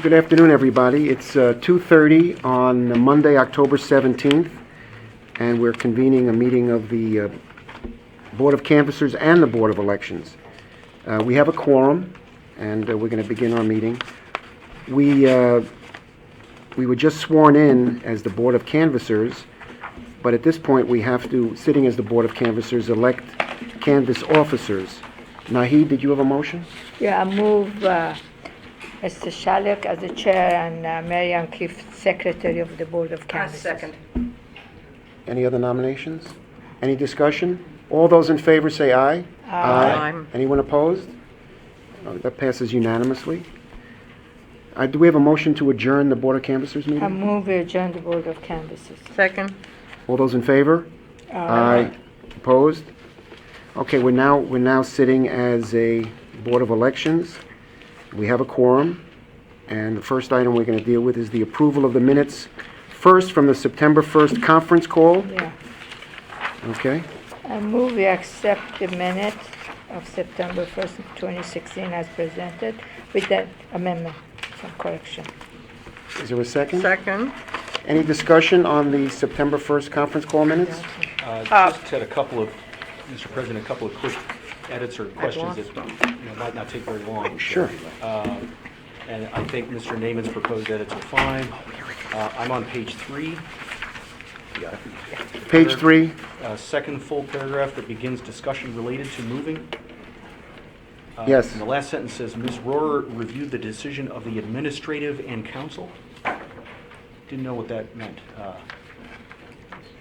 Good afternoon, everybody. It's 2:30 on Monday, October 17th, and we're convening a meeting of the Board of Canvassers and the Board of Elections. We have a quorum, and we're going to begin our meeting. We were just sworn in as the Board of Canvassers, but at this point we have to, sitting as the Board of Canvassers, elect canvass officers. Naheed, did you have a motion? Yeah, I move Mr. Shalek as the chair and Mary Ann Keefe, secretary of the Board of Canvassers. Second. Any other nominations? Any discussion? All those in favor say aye. Aye. Anyone opposed? That passes unanimously. Do we have a motion to adjourn the Board of Canvassers meeting? I move we adjourn the Board of Canvassers. Second. All those in favor? Aye. Opposed? Okay, we're now sitting as a Board of Elections. We have a quorum, and the first item we're going to deal with is the approval of the minutes. First, from the September 1st conference call. Yeah. Okay. I move we accept the minutes of September 1st, 2016 as presented with that amendment, some correction. Is there a second? Second. Any discussion on the September 1st conference call minutes? Just had a couple of, Mr. President, a couple of quick edits or questions that might not take very long. Sure. And I think Mr. Naaman's proposed edits are fine. I'm on page 3. Page 3. Second full paragraph that begins discussion related to moving. Yes. And the last sentence says, Ms. Rohrer reviewed the decision of the administrative and council. Didn't know what that meant.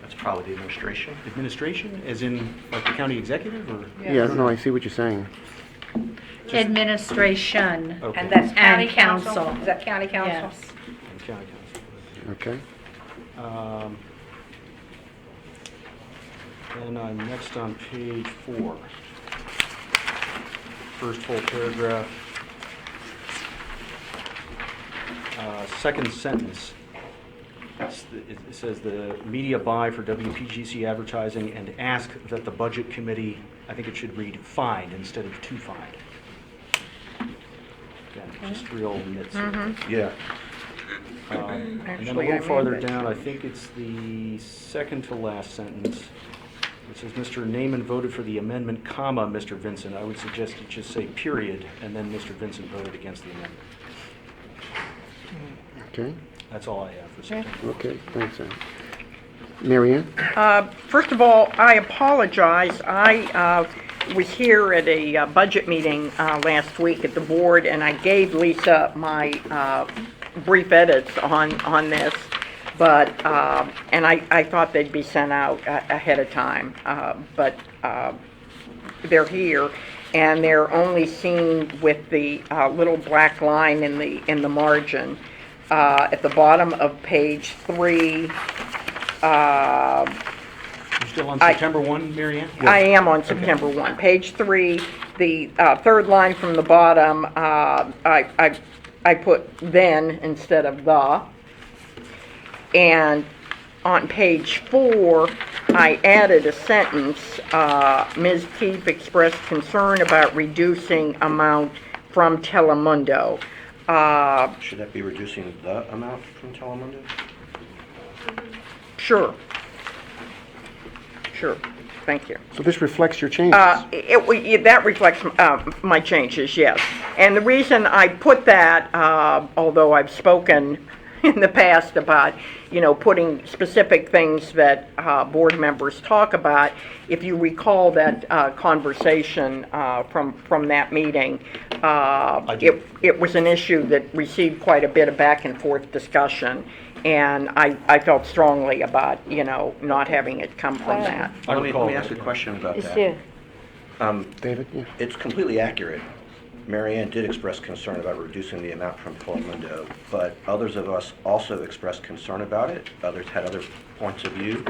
That's probably the administration. Administration, as in like the county executive, or? Yeah, no, I see what you're saying. Administration. Okay. And that's county And council? council. Is that county council? Yes. And county council. Okay. And I'm next on page 4. First full paragraph. Second sentence. It says the media buy for WPGC advertising and ask that the budget committee, I think it should read find instead of to find. Again, just real nits. Yeah. And then a Actually, I little made farther that. down, I think it's the second to last sentence. It says, Mr. Naaman voted for the amendment, comma, Mr. Vincent. I would suggest you just say period, and then Mr. Vincent voted against the amendment. Okay. That's all I have for September. Okay, thanks, Ann. Mary Ann? First of all, I apologize. I was here at a budget meeting last week at the board, and I gave Lisa my brief edits on this, but, and I thought they'd be sent out ahead of time, but they're here, and they're only seen with the little black line in the margin. At the bottom of page 3, You're still on September 1, Mary Ann? I am on September 1. Page 3, the third line from the bottom, I put then instead of the. And on page 4, I added a sentence, Ms. Keefe expressed concern about reducing amount from Telemundo. Should that be reducing the amount from Telemundo? Sure. Sure, thank you. So this reflects your changes? That reflects my changes, yes. And the reason I put that, although I've spoken in the past about, putting specific things that board members talk about, if you recall that conversation from that meeting, it was an issue that received quite a bit of back and forth discussion. And I felt strongly about, not having it come from that. Let me ask a question about Is that. there? David? Yeah. It's completely accurate. Mary Ann did express concern about reducing the amount from Telemundo, but others of us also expressed concern about it. Others had other points of view.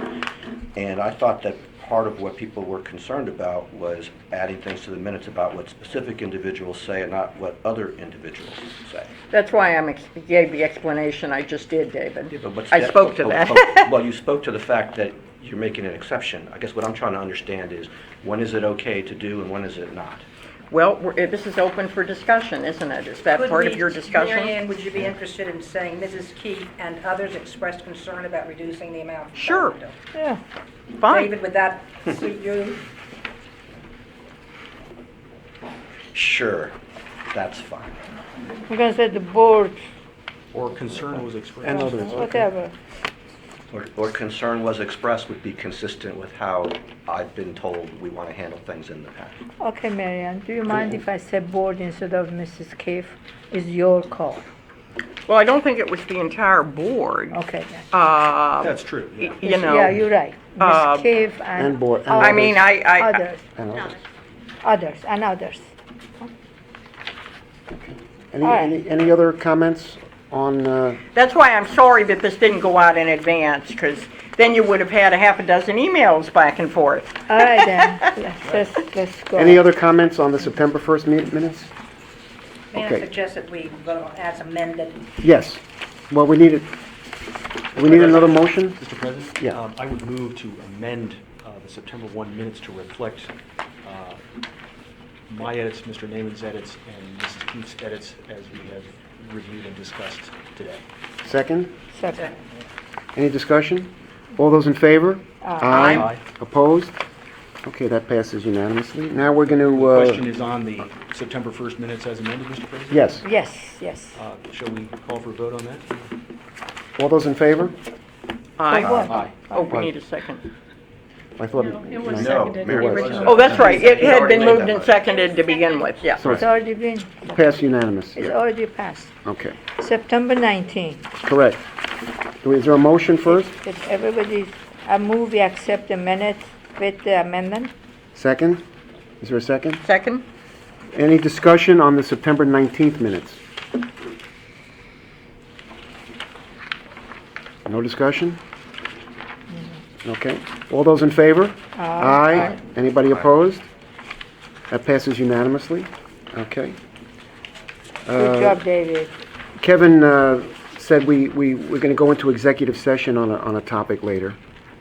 And I thought that part of what people were concerned about was adding things to the minutes about what specific individuals say and not what other individuals say. That's why I gave the explanation I just did, David. Yeah, but what's I that- spoke to that. Well, you spoke to the fact that you're making an exception. I guess what I'm trying to understand is when is it okay to do and when is it not? Well, this is open for discussion, isn't it? Is that Could part of we- your discussion? Mary Ann, would you be interested in saying Mrs. Keefe and others expressed concern about reducing the amount? Sure. Yeah. Fine. David, would that suit you? Sure, that's fine. We're gonna say the board, Or concern was expressed. And others, okay. whatever. Or concern was expressed would be consistent with how I've been told we want to handle things in the past. Okay, Marianne, do you mind if I say board instead of Mrs. Cave? It's your call. Well, I don't think it was the entire board. Okay, then. That's true, yeah. You know. Yeah, you're right. Ms. Cave and. And board- and others. I mean, Others, And others. others, and others. Any, All right. any other comments on, That's why I'm sorry that this didn't go out in advance, because then you would have had a half a dozen emails back and forth. All right, then, let's go. any other comments on the September 1st minutes? May I Okay. suggest that we vote on as amended? Yes. Well, we need another motion? Mr. President? Yeah. I would move to amend the September 1 minutes to reflect my edits, Mr. Naaman's edits, and Mrs. Keefe's edits as we have reviewed and discussed today. Second? Second. Any discussion? All those in favor? Aye. Aye. Opposed? Okay, that passes unanimously. Now we're going The question to, is on the September 1st minutes as amended, Mr. President? yes. Yes, yes. Shall we call for a vote on that? All those in favor? Aye. What? Aye. Oh, we need a second. I thought. It was no. seconded, the It was. original. Oh, that's right. It had been Already moved made and that. seconded to begin with, yeah. So It's already been, Passed unanimous. it's Yeah. already passed. Okay, September 19th. correct. Is there a motion first? Did everybody, I move we accept the minutes with the amendment? Second? Is there a second? Second? Any discussion on the September 19th minutes? No discussion? Okay. All those in favor? Aye. Anybody opposed? That passes unanimously. Okay. Good job, David. Kevin said we're going to go into executive session on a topic later.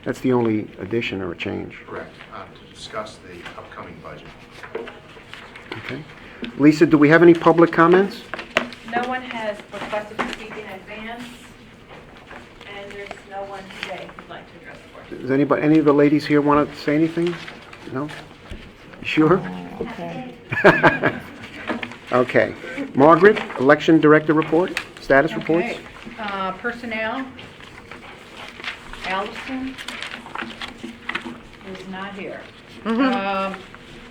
That's the only addition or change. Correct, to discuss the upcoming budget. Okay. Lisa, do we have any public comments? No one has requested to speak in advance, and there's no one today who'd like to address the board. Does anybody, any of the ladies here want to say anything? No? Sure? Okay. Okay. Margaret, Election Director report, status reports? Okay. Personnel, Allison is not here.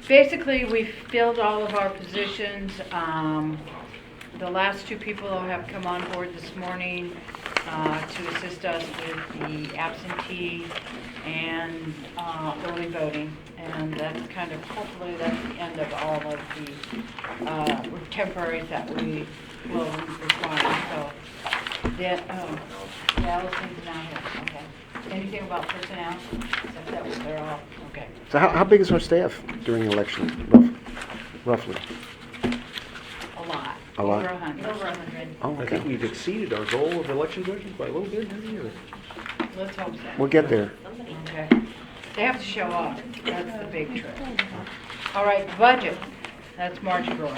Basically, we filled all of our positions. The last two people have come on board this morning to assist us with the absentee and early voting. And that's kind of, hopefully, that's the end of all of the temporaries that we will require. So, Allison's not here, okay. Anything about personnel? Except that they're all, okay. So how big is our staff during the election, roughly? A lot. A lot? Over 100. Over 100. Oh, I think okay. we've exceeded our goal of election budget by a little bit, haven't we? Or- Let's hope so. We'll get there. Okay. They have to show up. That's the big trick. All right, budget. That's Margie Brewer.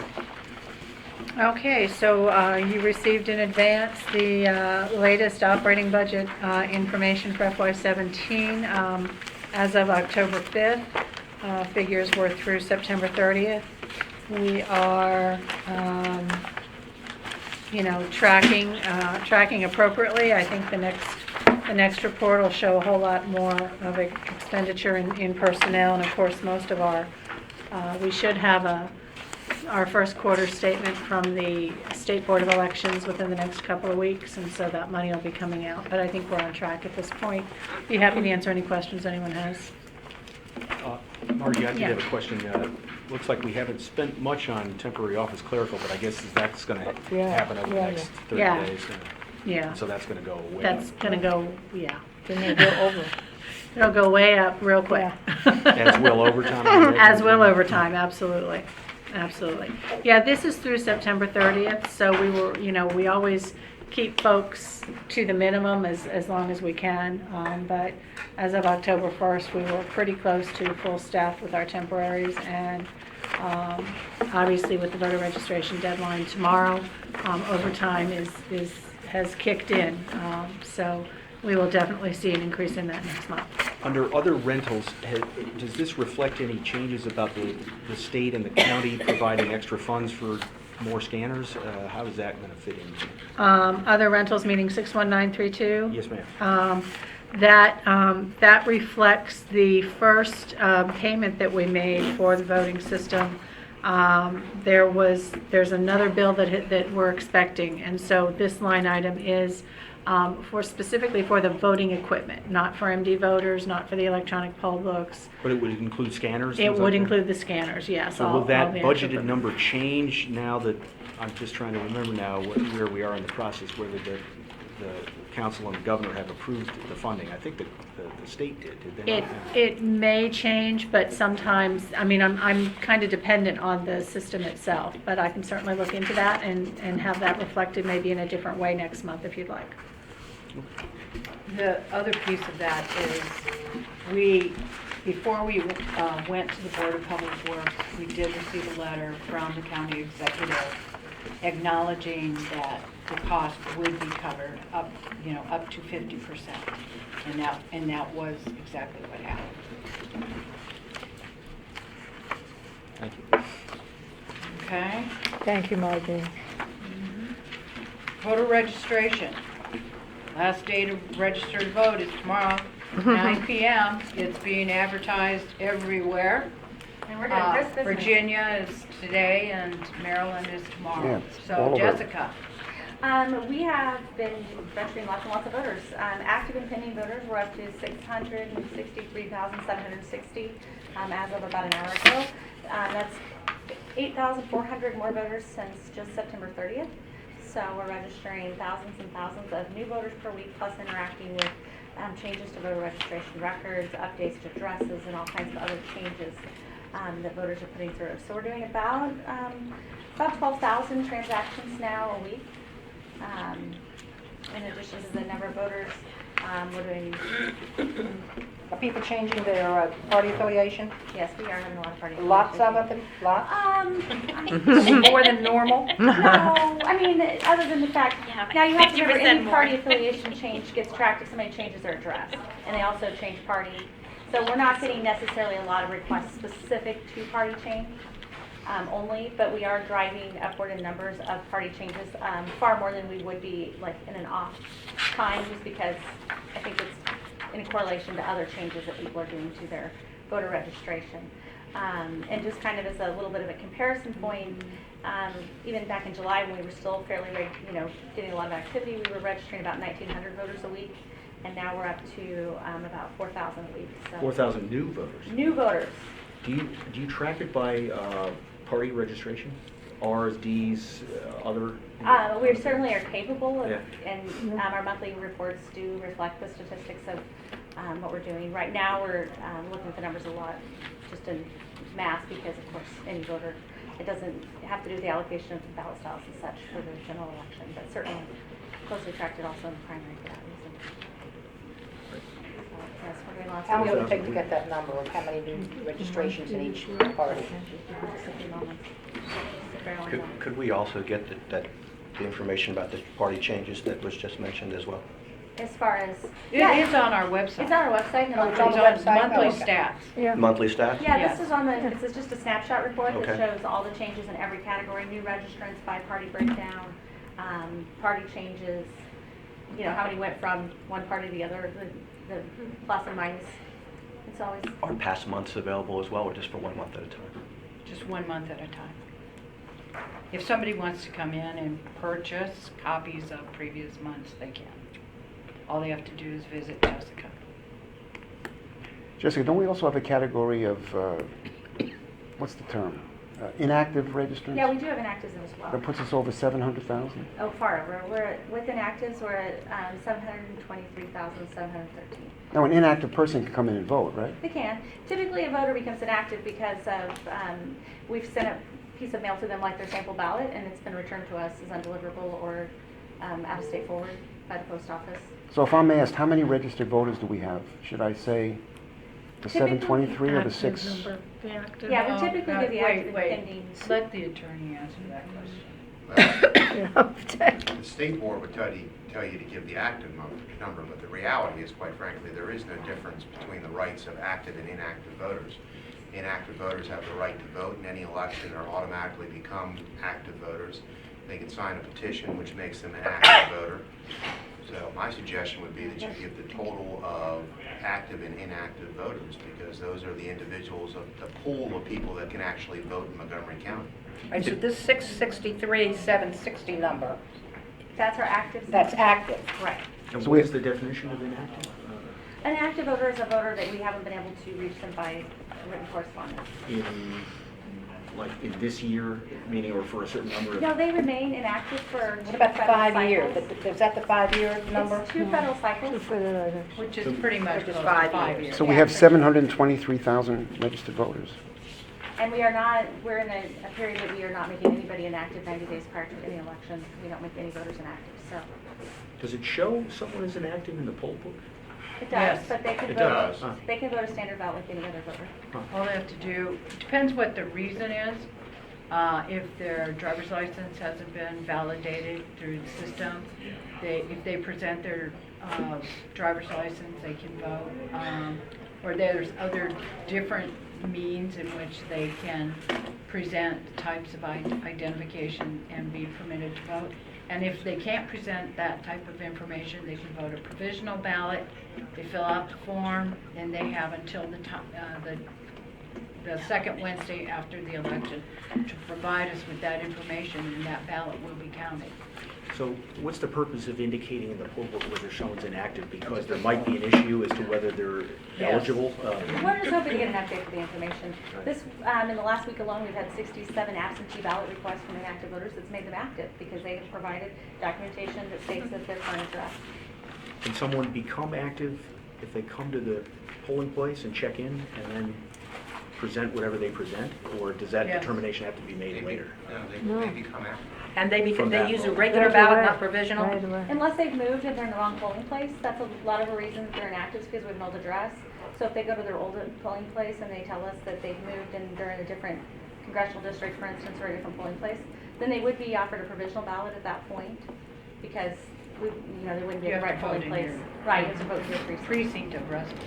Okay, so you received in advance the latest operating budget information for FY17 as of October 5th. Figures were through September 30th. We are, tracking appropriately. I think the next report will show a whole lot more of expenditure in personnel, and of course, most of our, we should have our first quarter statement from the State Board of Elections within the next couple of weeks, and so that money will be coming out. But I think we're on track at this point. Be happy to answer any questions anyone has. Margie, I did Yeah. have a question. Looks like we haven't spent much on temporary office clerical, but I guess that's going to Yeah, happen over the yeah, next 30 yeah. days. Yeah, So that's going to go away. that's going to go, yeah. Then you go over. It'll go way up real quick. As will overtime. I imagine. As will overtime, absolutely. Absolutely. Yeah, this is through September 30th, so we were, we always keep folks to the minimum as long as we can. But as of October 1st, we were pretty close to full staff with our temporaries, and Obviously, with the voter registration deadline tomorrow, overtime has kicked in. So we will definitely see an increase in that next month. Under other rentals, does this reflect any changes about the state and the county providing extra funds for more scanners? How is that going to fit in? Other rentals, meaning 61932? Yes, ma'am. That reflects the first payment that we made for the voting system. There's another bill that we're expecting, and so this line item is specifically for the voting equipment, not for MD voters, not for the electronic poll books. But it would include scanners? It things would like that? include the scanners, yes. So all- will all that the extra budgeted equipment. number change now that, I'm just trying to remember now where we are in the process, whether the council and the governor have approved the funding? I think the state did they not? It may change, but sometimes, I mean, I'm kind of dependent on the system itself, but I can certainly look into that and have that reflected maybe in a different way next month if you'd like. The other piece of that is before we went to the Board of Public Works, we did receive a letter from the county executive acknowledging that the cost would be covered up to 50%. And that was exactly what happened. Thank you. Okay? Thank you, Marjorie. Voter registration. Last day to register to vote is tomorrow, 9 p.m. It's being advertised everywhere. And we're doing this business. Virginia is today and Maryland is tomorrow. Yeah, all So over. Jessica, We have been registering lots and lots of voters. Active and pending voters, we're up to 663,760 as of about an hour ago. That's 8,400 more voters since just September 30th. So we're registering thousands and thousands of new voters per week, plus interacting with changes to voter registration records, updates to addresses, and all kinds of other changes that voters are putting through. So we're doing about 12,000 transactions now a week. In addition to the number of voters, we're doing, Are people changing their party affiliation? yes, we are having a lot of party. Lots of them? Lots? More than normal? No, I mean, other than the fact, now you have to remember, any party affiliation change gets tracked if somebody changes their address, and they also change party. So we're not getting necessarily a lot of requests specific to party change only, but we are driving upward in numbers of party changes, far more than we would be like in an off time, just because I think it's in correlation to other changes that people are doing to their voter registration. And just kind of as a little bit of a comparison point, even back in July when we were still fairly, getting a lot of activity, we were registering about 1,900 voters a week, and now we're up to about 4,000 a week. So 4,000 new voters. new voters. Do you track it by party registration? R's, D's, other? We certainly are capable of, Yeah. and our monthly reports do reflect the statistics of what we're doing. Right now, we're looking at the numbers a lot, just in mass, because of course, any voter, it doesn't have to do with the allocation of ballot styles and such for the general election, but certainly closely tracked it also in the primary for that reason. So, yes, we're doing lots How of. long will it take to get that number of how many new registrations in each party? Just a few moments. Sit there on that. Could we also get the information about the party changes that was just mentioned as well? As far as, it is on our website. it's on our website. And Oh, it's It's on the on website? monthly Oh, okay. stats. Yeah. Monthly stats? Yeah, Yes. this is on the, this is just a snapshot report that Okay. shows all the changes in every category, new registrants by party breakdown, party changes, how many went from one party to the other, the plus and minus. It's always, Are past months available as well, or just for 1 month at a time? Just 1 month at a time. If somebody wants to come in and purchase copies of previous months, they can. All they have to do is visit Jessica. Jessica, don't we also have a category of, what's the term? Inactive registrants? yeah, we do have inactives as well. That puts us over 700,000? Oh, far over. With inactives, we're at 723,713. Now, an inactive person can come in and vote, right? They can. Typically, a voter becomes inactive because of, we've sent a piece of mail to them like their sample ballot, and it's been returned to us as undeliverable or out of state forward by the post office. So if I'm asked, how many registered voters do we have? Should I say The Typically, 723 or the Active 6? number, the active. Yeah, we typically do the active Wait, pending. let the attorney answer that question. The state board would tell you to give the active number, but the reality is, quite frankly, there is no difference between the rights of active and inactive voters. Inactive voters have the right to vote in any election or automatically become active voters. They can sign a petition which makes them an active voter. So my suggestion would be that you give the total of active and inactive voters, because those are the individuals of the pool of people that can actually vote in Montgomery County. And so this 663, 760 number, That's our active. that's active. Right. And So what we- is the definition of inactive? An active voter is a voter that we haven't been able to reach them by written correspondence. In this year, meaning, or for a certain number of? No, they remain inactive for What two about the federal 5 year? cycles. Is that the 5-year number? It's two federal cycles. Which is pretty much Which is close to 5 5 years. years. So we have 723,000 registered voters. And we are not, we're in a period that we are not making anybody inactive 90 days prior to any election. We don't make any voters inactive, so. Does it show someone is inactive in the poll book? It Yes, does, but they can it vote, does. they can vote a standard ballot like any other voter. All they have to do, depends what the reason is. If their driver's license hasn't been validated through the system, if they present their driver's license, they can vote. Or there's other different means in which they can present types of identification and be permitted to vote. And if they can't present that type of information, they can vote a provisional ballot. They fill out the form, and they have until the second Wednesday after the election to provide us with that information, and that ballot will be counted. So what's the purpose of indicating in the poll book whether someone's inactive? Because there might be an issue as to whether they're eligible? We're just hoping to get an update for the information. This, in the last week alone, we've had 67 absentee ballot requests from inactive voters that's made them active because they have provided documentation that states that their current address. Can someone become active if they come to the polling place and check in and then present whatever they present? Or does that Yes. determination have to be made later? They become active. And From they that use a vote. regular ballot, not provisional? Unless they've moved and they're in the wrong polling place, that's a lot of a reason that they're inactive, because we have an old address. So if they go to their old polling place and they tell us that they've moved and they're in a different congressional district, for instance, or a different polling place, then they would be offered a provisional ballot at that point, because they wouldn't be You at the have right to vote polling in place. your- Right, you have to vote in your precinct. Precinct of residence.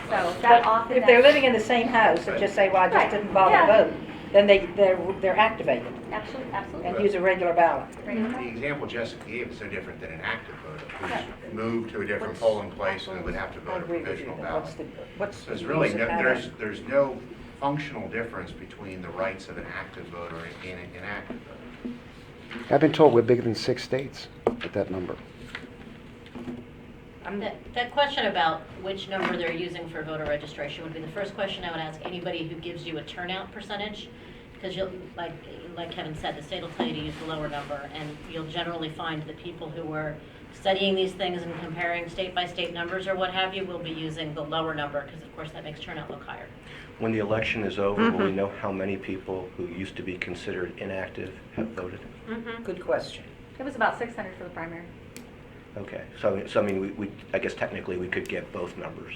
So that But often. if they're that- living in the same house and just say, well, I just Right, didn't bother yeah. to vote, then they're activated Absolutely, absolutely. and use a regular ballot. The example Jessica gave is no different than an active voter Yeah. who's moved to a different polling place and would have to vote a provisional ballot. What's So there's the really use no, of having- there's no functional difference between the rights of an active voter and an inactive voter. I've been told we're bigger than 6 states at that number. That question about which number they're using for voter registration would be the first question I would ask anybody who gives you a turnout percentage. Because you'll, like Kevin said, the state will tell you to use the lower number, and you'll generally find that people who are studying these things and comparing state by state numbers or what have you will be using the lower number, because of course that makes turnout look higher. When the election is over, will we know how many people who used to be considered inactive have voted? Good question. It was about 600 for the primary. Okay, so I mean, we I guess technically we could get both numbers.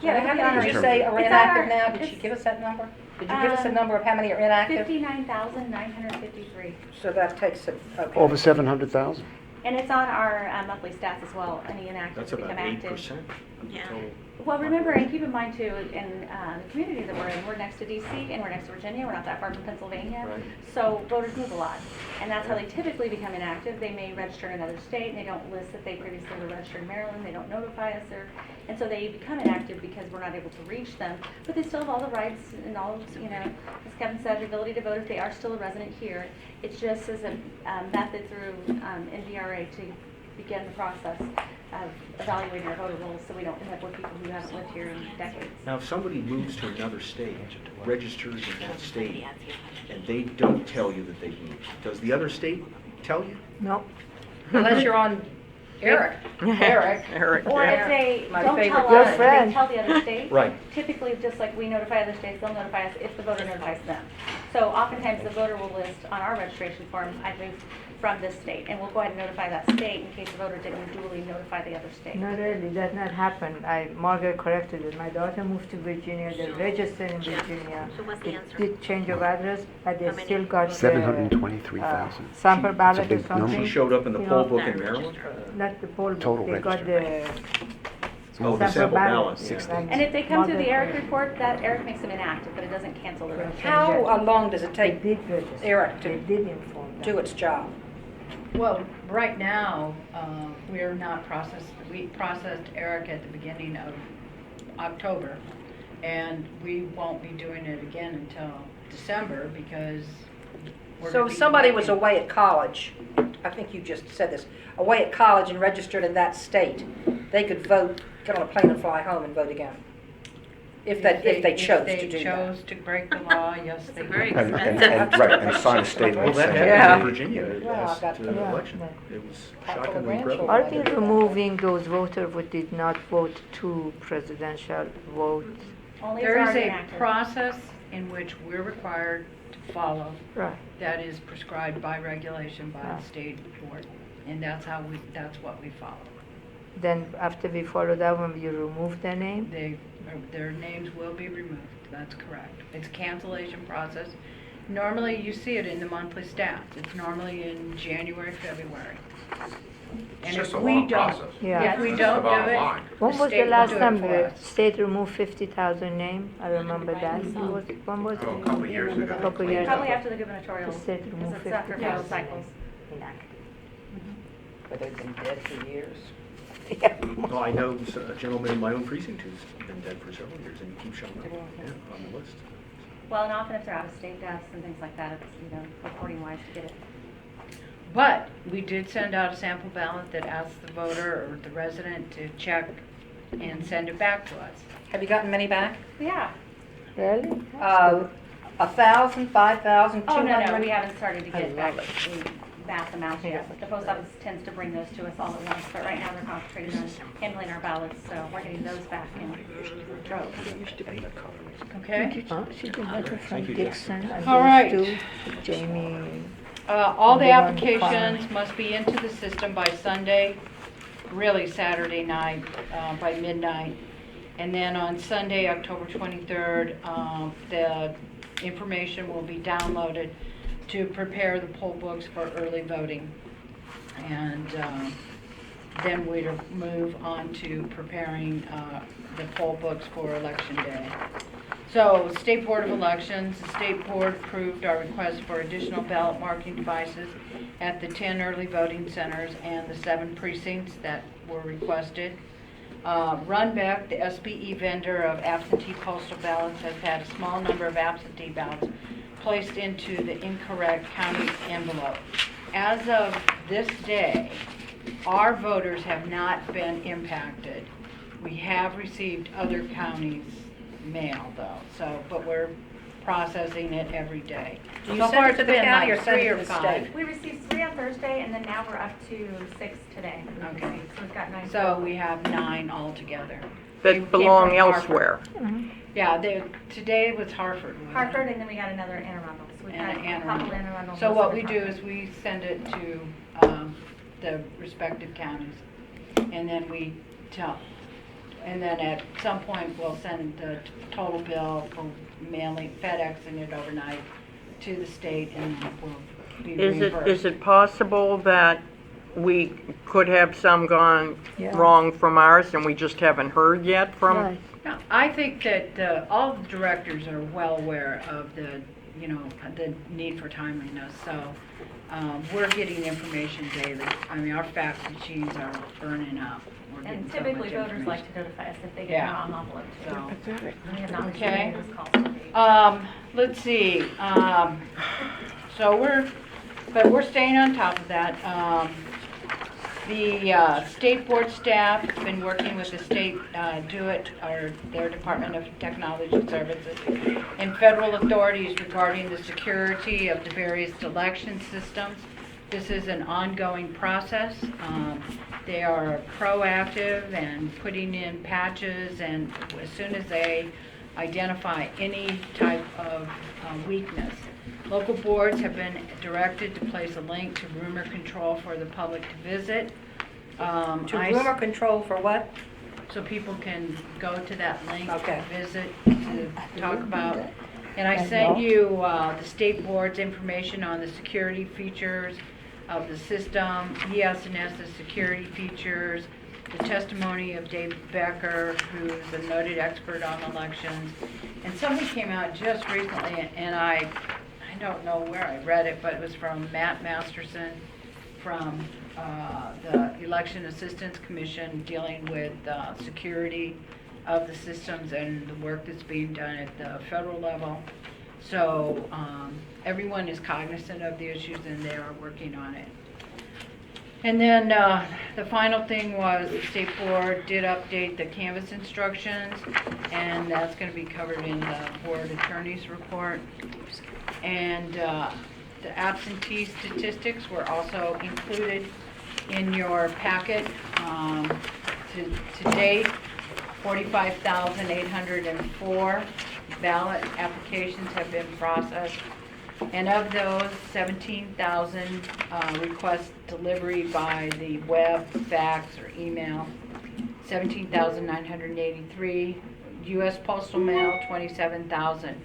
Yeah, How we many have did you it. say are It's inactive our- now? Did she it's- give us that number? Did you give us a number of how many are inactive? 59,953. So that takes it, okay. Over 700,000. And it's on our monthly stats as well, any inactive That's that about become active. 8% of the Yeah. total. Well, remember, and keep in mind too, in the community that we're in, we're next to DC and we're next to Virginia, we're not that far from Pennsylvania. Right. So voters move a lot. And that's how they typically become inactive. They may register in another state and they don't list that they previously were registered in Maryland, they don't notify us, and so they become inactive because we're not able to reach them. But they still have all the rights and all, as Kevin said, the ability to vote if they are still a resident here. It's just as a method through NVRA to begin the process of evaluating our voter rolls so we don't end up with people who haven't lived here in decades. Now, if somebody moves to another state, registers in that state, and they don't tell you that they've moved, does the other state tell you? No. Unless you're on Eric. Eric. Or if they My don't favorite tell us, guy. they tell the other state. Right. Typically, just like we notify other states, they'll notify us if the voter notifies them. So oftentimes, the voter will list on our registration forms, I've moved from this state, and we'll go ahead and notify that state in case the voter didn't duly notify the other state. Not really, that not happen. Margaret corrected it. My daughter moved to Virginia, they registered in Virginia. So what's the They answer? did change of address, but they How many still got the 723,000. sample ballot or big number. something. She showed up in the You poll know, book in Maryland? Not the poll book, Total they got registered. the Oh, the sample ballot, yeah. And if they come through the Margaret ERIC corrected. report, that ERIC makes them inactive, but it doesn't cancel the registration. How long does it They take did register. Eric They to did inform them. do its job? Well, right now, we're not processed, we processed Eric at the beginning of October, and we won't be doing it again until December because we're So gonna if be somebody was working- away at college, I think you just said this, away at college and registered in that state, they could vote, get on a plane and fly home and vote again. If they chose to do If they that. chose to break the law, yes, they very could. Right, and sign a statement Well, that saying. happened Yeah. in Virginia Well, I last got- yeah. election. It was Couple of shockingly grandchildren. prevalent. Are they removing those voters who did not vote to presidential vote? Only if There they're is already a inactive. process in which we're required to follow Right. that is prescribed by regulation by Ah. the state board, and that's what we follow. Then after we follow that one, you remove their name? Their names will be removed, that's correct. It's a cancellation process. Normally, you see it in the monthly stats. It's normally in January, February. It's And just if a we long don't, process. Yeah. if we That's the don't bottom do it, line. When was the state will last do it time for the us. state removed 50,000 names? I remember that. When was it? Oh, a couple years ago. Couple years Probably ago. after the gubernatorial, The state because removed it's after 50,000 federal cycles. inactive. But they've been dead for years. Well, I know a gentleman in my own precinct who's been dead for several years and he keeps showing up on the list. Well, and often if they're out-of-state deaths and things like that, it's, reporting wise to get it. But we did send out a sample ballot that asks the voter or the resident to check and send it back to us. Have you gotten many back? Yeah. Really? 1,000, 5,000, Oh, 200? no, we haven't started to I get back love the mass amounts yet. The post office tends to bring those to us all at once, but right now they're concentrating on handling our ballots, so we're getting those back in droves. Okay? She did letter from Dixon and All right. those two, Jamie. All the Moving on to applications farm. must be into the system by Sunday, really Saturday night, by midnight. And then on Sunday, October 23rd, the information will be downloaded to prepare the poll books for early voting. And then we'll move on to preparing the poll books for Election Day. So, State Board of Elections, the State Board approved our request for additional ballot marking devices at the 10 early voting centers and the 7 precincts that were requested. Runbeck, the SBE vendor of absentee postal ballots, has had a small number of absentee ballots placed into the incorrect county envelope. As of this day, our voters have not been impacted. We have received other counties' mail though, so, but we're processing it every day. Do you So send far it to it's the been county like or send 3 it or to the 5. state? We received 3 on Thursday, and then now we're up to 6 today. Okay. So we've got 9. So we have 9 altogether. That Came belong from Hartford. elsewhere. Yeah, today was Hartford. wasn't it? Hartford, and then we got another Anne Arundel. So we've And got Anne a couple Arundel. Anne Arundel. So most what of we the do Hartford. is we send it to the respective counties, and then we tell, and then at some point, we'll send the total bill for mailing, FedExing it overnight to the state, and then we'll be Is reimbursed. it possible that we could have some gone Yeah. wrong from ours and we just haven't heard yet from? Right. No, I think that all the directors are well aware of the need for timeliness, so we're getting information daily. I mean, our fax machines are burning up. We're getting And so typically much voters like to notify us if they get Yeah. an envelope too. So, We have not received Okay. any of those calls to date. let's see, so we're staying on top of that. The state board staff has been working with the state, their Department of Technology Services and federal authorities regarding the security of the various election systems. This is an ongoing process. They are proactive and putting in patches, and as soon as they identify any type of weakness, Local boards have been directed to place a link to rumor control for the public to visit. To I- rumor control for what? So people can go to that link Okay. to visit, to talk about. And I sent you the state board's information on the security features of the system, ES&S's security features, the testimony of Dave Becker, who's a noted expert on elections. And something came out just recently, and I don't know where I read it, but it was from Matt Masterson from the Election Assistance Commission dealing with security of the systems and the work that's being done at the federal level. So everyone is cognizant of the issues and they are working on it. And then the final thing was the state board did update the canvas instructions, and that's going to be covered in the board attorney's report. And the absentee statistics were also included in your packet. To date, 45,804 ballot applications have been processed. And of those, 17,000 request delivery by the web, fax, or email. 17,983. U.S. Postal Mail, 27,000.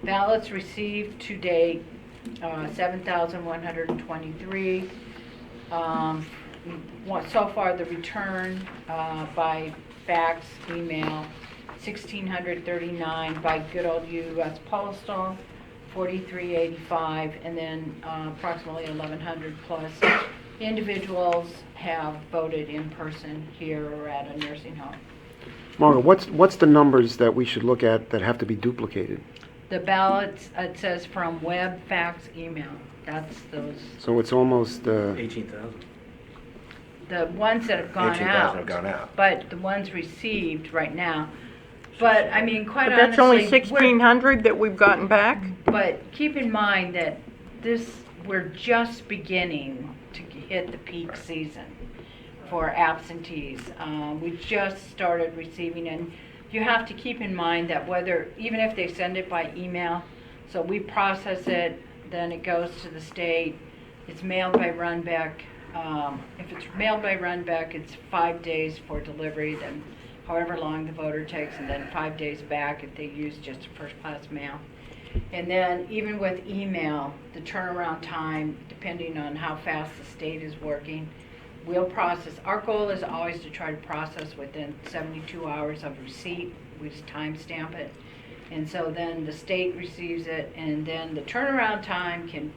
Ballots received to date, 7,123. So far, the return by fax, email, 1,639 by good old U.S. Postal, 4,385, and then approximately 1,100 plus individuals have voted in person here or at a nursing home. Margaret, what's the numbers that we should look at that have to be duplicated? The ballots, it says from web, fax, email. That's those, So it's almost, 18,000. the ones that have gone 18,000 have gone out. But the ones received right now. But, I mean, quite But honestly. that's only we're- 1,600 that we've gotten back? But keep in mind that we're just beginning to hit the peak season for absentees. We just started receiving, and you have to keep in mind that even if they send it by email, so we process it, then it goes to the state, it's mailed by Runbeck. If it's mailed by Runbeck, it's 5 days for delivery, then however long the voter takes, and then 5 days back if they use just first-class mail. And then even with email, the turnaround time, depending on how fast the state is working, we'll process. Our goal is always to try to process within 72 hours of receipt. We just timestamp it. And so then the state receives it, and then the turnaround time can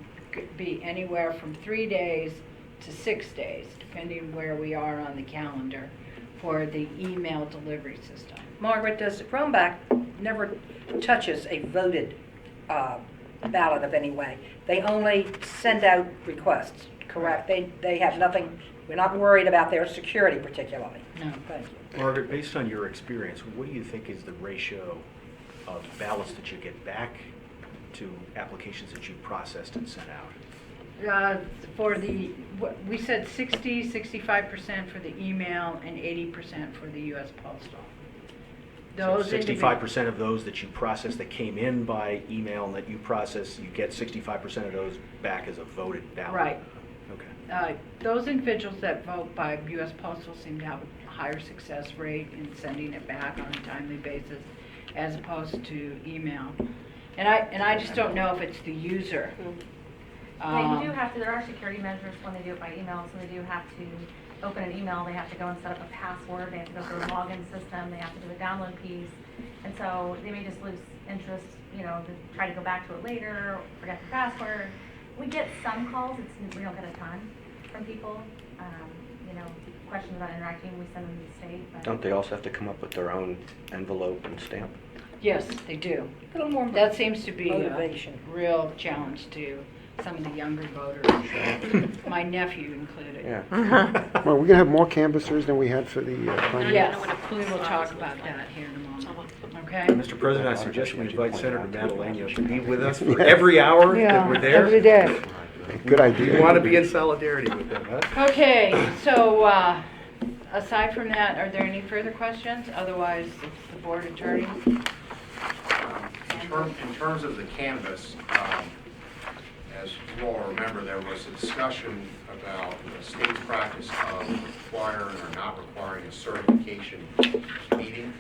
be anywhere from 3 days to 6 days, depending where we are on the calendar for the email delivery system. Margaret, does Romeback never touches a voted ballot of any way? They only send out requests, correct? They have nothing, we're not worried about their security particularly. No. Thank you. Margaret, based on your experience, what do you think is the ratio of ballots that you get back to applications that you processed and sent out? We said 65% for the email and 80% for the U.S. Postal. So 65% of those that you processed that came in by email and that you process, you get 65% of those back as a voted ballot? Right. Okay. Those individuals that vote by U.S. Postal seem to have a higher success rate in sending it back on a timely basis as opposed to email. And I just don't know if it's the user. Yeah, you do have to, there are security measures when they do it by email, so they do have to open an email, they have to go and set up a password, they have to go through a login system, they have to do a download piece, and so they may just lose interest, to try to go back to it later, forget the password. We get some calls, we don't get a ton from people, questions about interacting, we send them to the state, but. Don't they also have to come up with their own envelope and stamp? Yes, they do. A little more That seems to be a motivation. real challenge to some of the younger voters, my nephew included. Yeah. well, we're going to have more canvassers than we had for the primary. Yes, we will talk about that here in a moment. Okay? Mr. President, I suggest we invite Senator Madaleno to be with us for every hour that we're there. every day. Good We idea. want to be in solidarity with them, huh? Okay, so aside from that, are there any further questions? Otherwise, it's the board attorney. In terms of the canvas, as you all remember, there was a discussion about the state's practice of requiring or not requiring a certification meeting.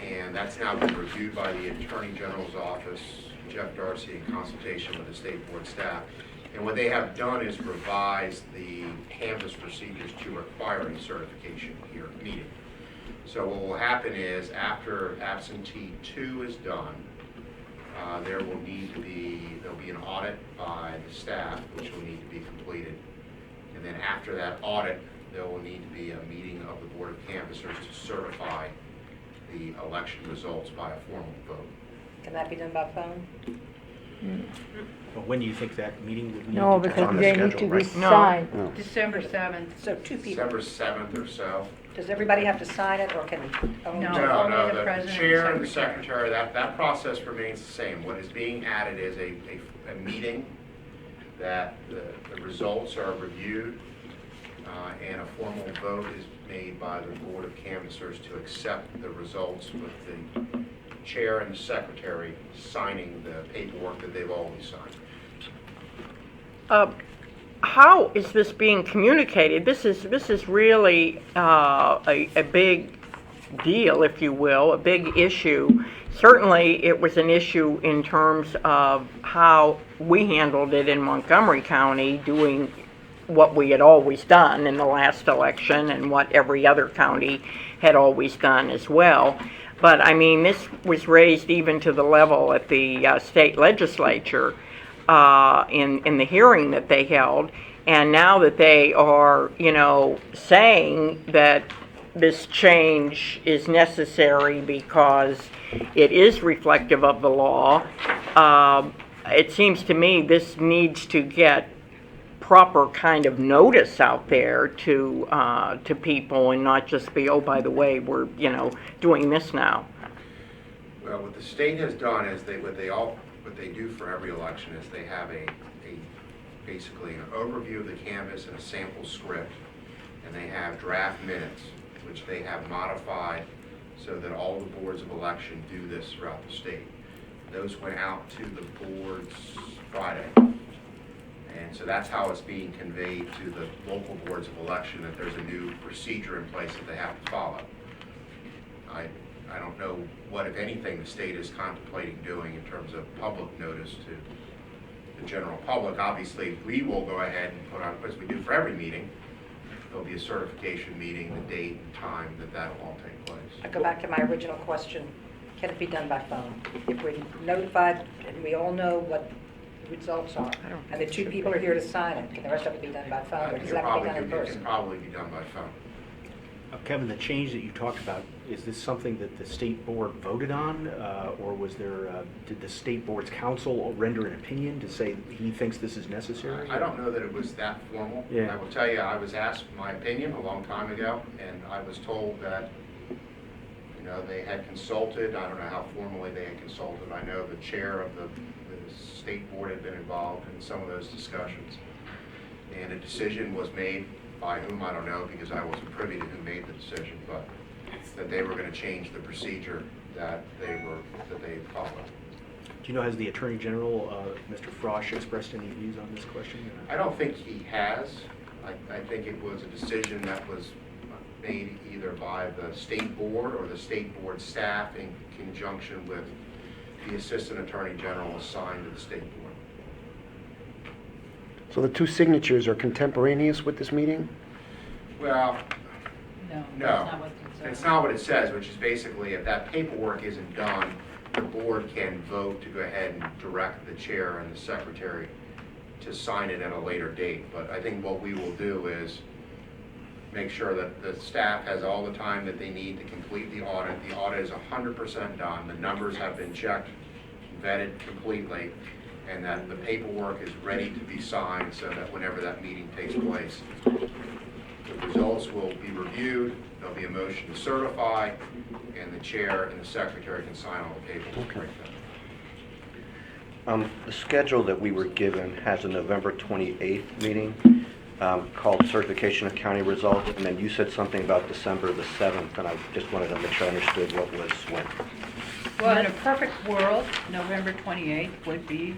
And that's now been reviewed by the Attorney General's office, Jeff Darcy, in consultation with the state board staff. And what they have done is revise the canvass procedures to require a certification meeting. So what will happen is after absentee 2 is done, there'll be an audit by the staff, which will need to be completed. And then after that audit, there will need to be a meeting of the Board of Canvassers to certify the election results by a formal vote. Can that be done by phone? Well, when do you think that meeting would need No, to because on the they schedule, need to be right? No. signed. No. December 7th. So 2 people. December 7th or so. Does everybody have to sign it, or can only? No. No, only no, the the president and chair and the secretary. secretary, that process remains the same. What is being added is a meeting that the results are reviewed and a formal vote is made by the Board of Canvassers to accept the results with the chair and the secretary signing the paperwork that they've always signed. How is this being communicated? This is really a big deal, if you will, a big issue. Certainly, it was an issue in terms of how we handled it in Montgomery County, doing what we had always done in the last election and what every other county had always done as well. But I mean, this was raised even to the level at the state legislature in the hearing that they held. And now that they are, saying that this change is necessary because it is reflective of the law, it seems to me this needs to get proper kind of notice out there to people and not just be, oh, by the way, we're, doing this now. Well, what the state has done is what they do for every election is they have basically an overview of the canvass and a sample script, and they have draft minutes, which they have modified so that all the boards of election do this throughout the state. Those went out to the boards Friday. And so that's how it's being conveyed to the local boards of election, that there's a new procedure in place that they have to follow. I don't know what, if anything, the state is contemplating doing in terms of public notice to the general public. Obviously, we will go ahead and put on, as we do for every meeting, there'll be a certification meeting, the date and time that will all take place. I go back to my original question, can it be done by phone? If we're notified and we all know what the results are, and the 2 people are here to sign it, can the rest of it be done by phone, or does that have to be done in It person? can probably be done by phone. Kevin, the change that you talked about, is this something that the state board voted on, or was there, did the state board's counsel render an opinion to say he thinks this is necessary? I don't know that it was that formal. Yeah. I will tell you, I was asked my opinion a long time ago, and I was told that, they had consulted. I don't know how formally they had consulted. I know the chair of the state board had been involved in some of those discussions. And a decision was made by whom, I don't know, because I wasn't privy to who made the decision, but that they were going to change the procedure that they followed. Do you know, has the Attorney General, Mr. Frosch, expressed any views on this question? I don't think he has. I think it was a decision that was made either by the state board or the state board staff in conjunction with the Assistant Attorney General assigned to the state board. So the 2 signatures are contemporaneous with this meeting? Well, No. no, That's not what it says. it's not what it says, which is basically if that paperwork isn't done, the board can vote to go ahead and direct the chair and the secretary to sign it at a later date. But I think what we will do is make sure that the staff has all the time that they need to complete the audit. The audit is 100% done. The numbers have been checked, vetted completely, and that the paperwork is ready to be signed so that whenever that meeting takes place, the results will be reviewed, there'll be a motion to certify, and the chair and the secretary can sign all the paperwork right then. The schedule that we were given has a November 28th meeting called Certification of County Results, and then you said something about December the 7th, and I just wanted to make sure I understood what was when. Well, in a perfect world, November 28th would be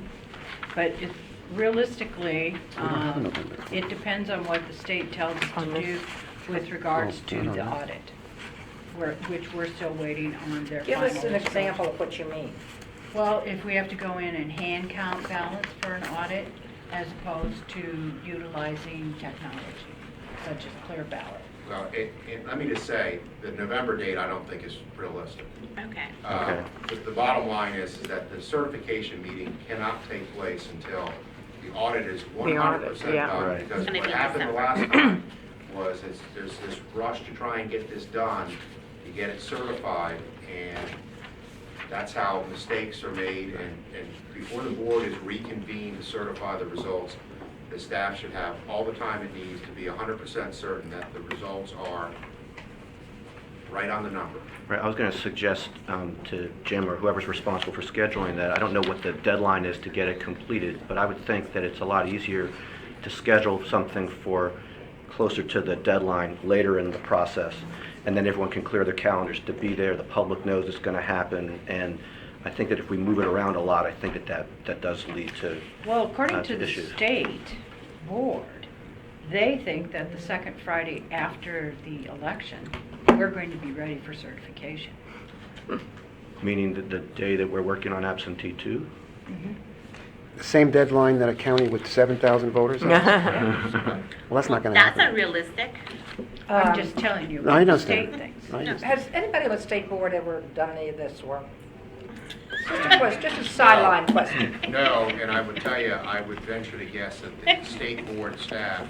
But realistically, don't have a November. it depends on what the state tells us to do with regards Oh, I to don't the know. audit, which we're still waiting on their Give final us an results. example of what you mean. Well, if we have to go in and hand count ballots for an audit, as opposed to utilizing technology, such as Clear Ballot. Well, let me just say, the November date I don't think is realistic. Okay. Okay. The bottom line is that the certification meeting cannot take place until the audit is 100% yeah. done. Right. Because It's gonna what be happened the December. last time was there's this rush to try and get this done, to get it certified, and that's how mistakes are made. And before the board is reconvened to certify the results, the staff should have all the time it needs to be 100% certain that the results are right on the number. Right, I was going to suggest to Jim or whoever's responsible for scheduling that, I don't know what the deadline is to get it completed, but I would think that it's a lot easier to schedule something for closer to the deadline later in the process, and then everyone can clear their calendars to be there, the public knows it's going to happen, and I think that if we move it around a lot, I think that does lead to Well, according to the issues. state board, they think that the second Friday after the election, we're going to be ready for certification. Meaning that the day that we're working on absentee too? The same deadline that a county with 7,000 voters has? Well, that's not going to That's happen. unrealistic. I'm Um, just telling you No, I what the understand. state thinks. I understand. Has anybody on the state board ever done any of this work? Just a question, just a sideline question. No, and I would tell you, I would venture to guess that the state board staff,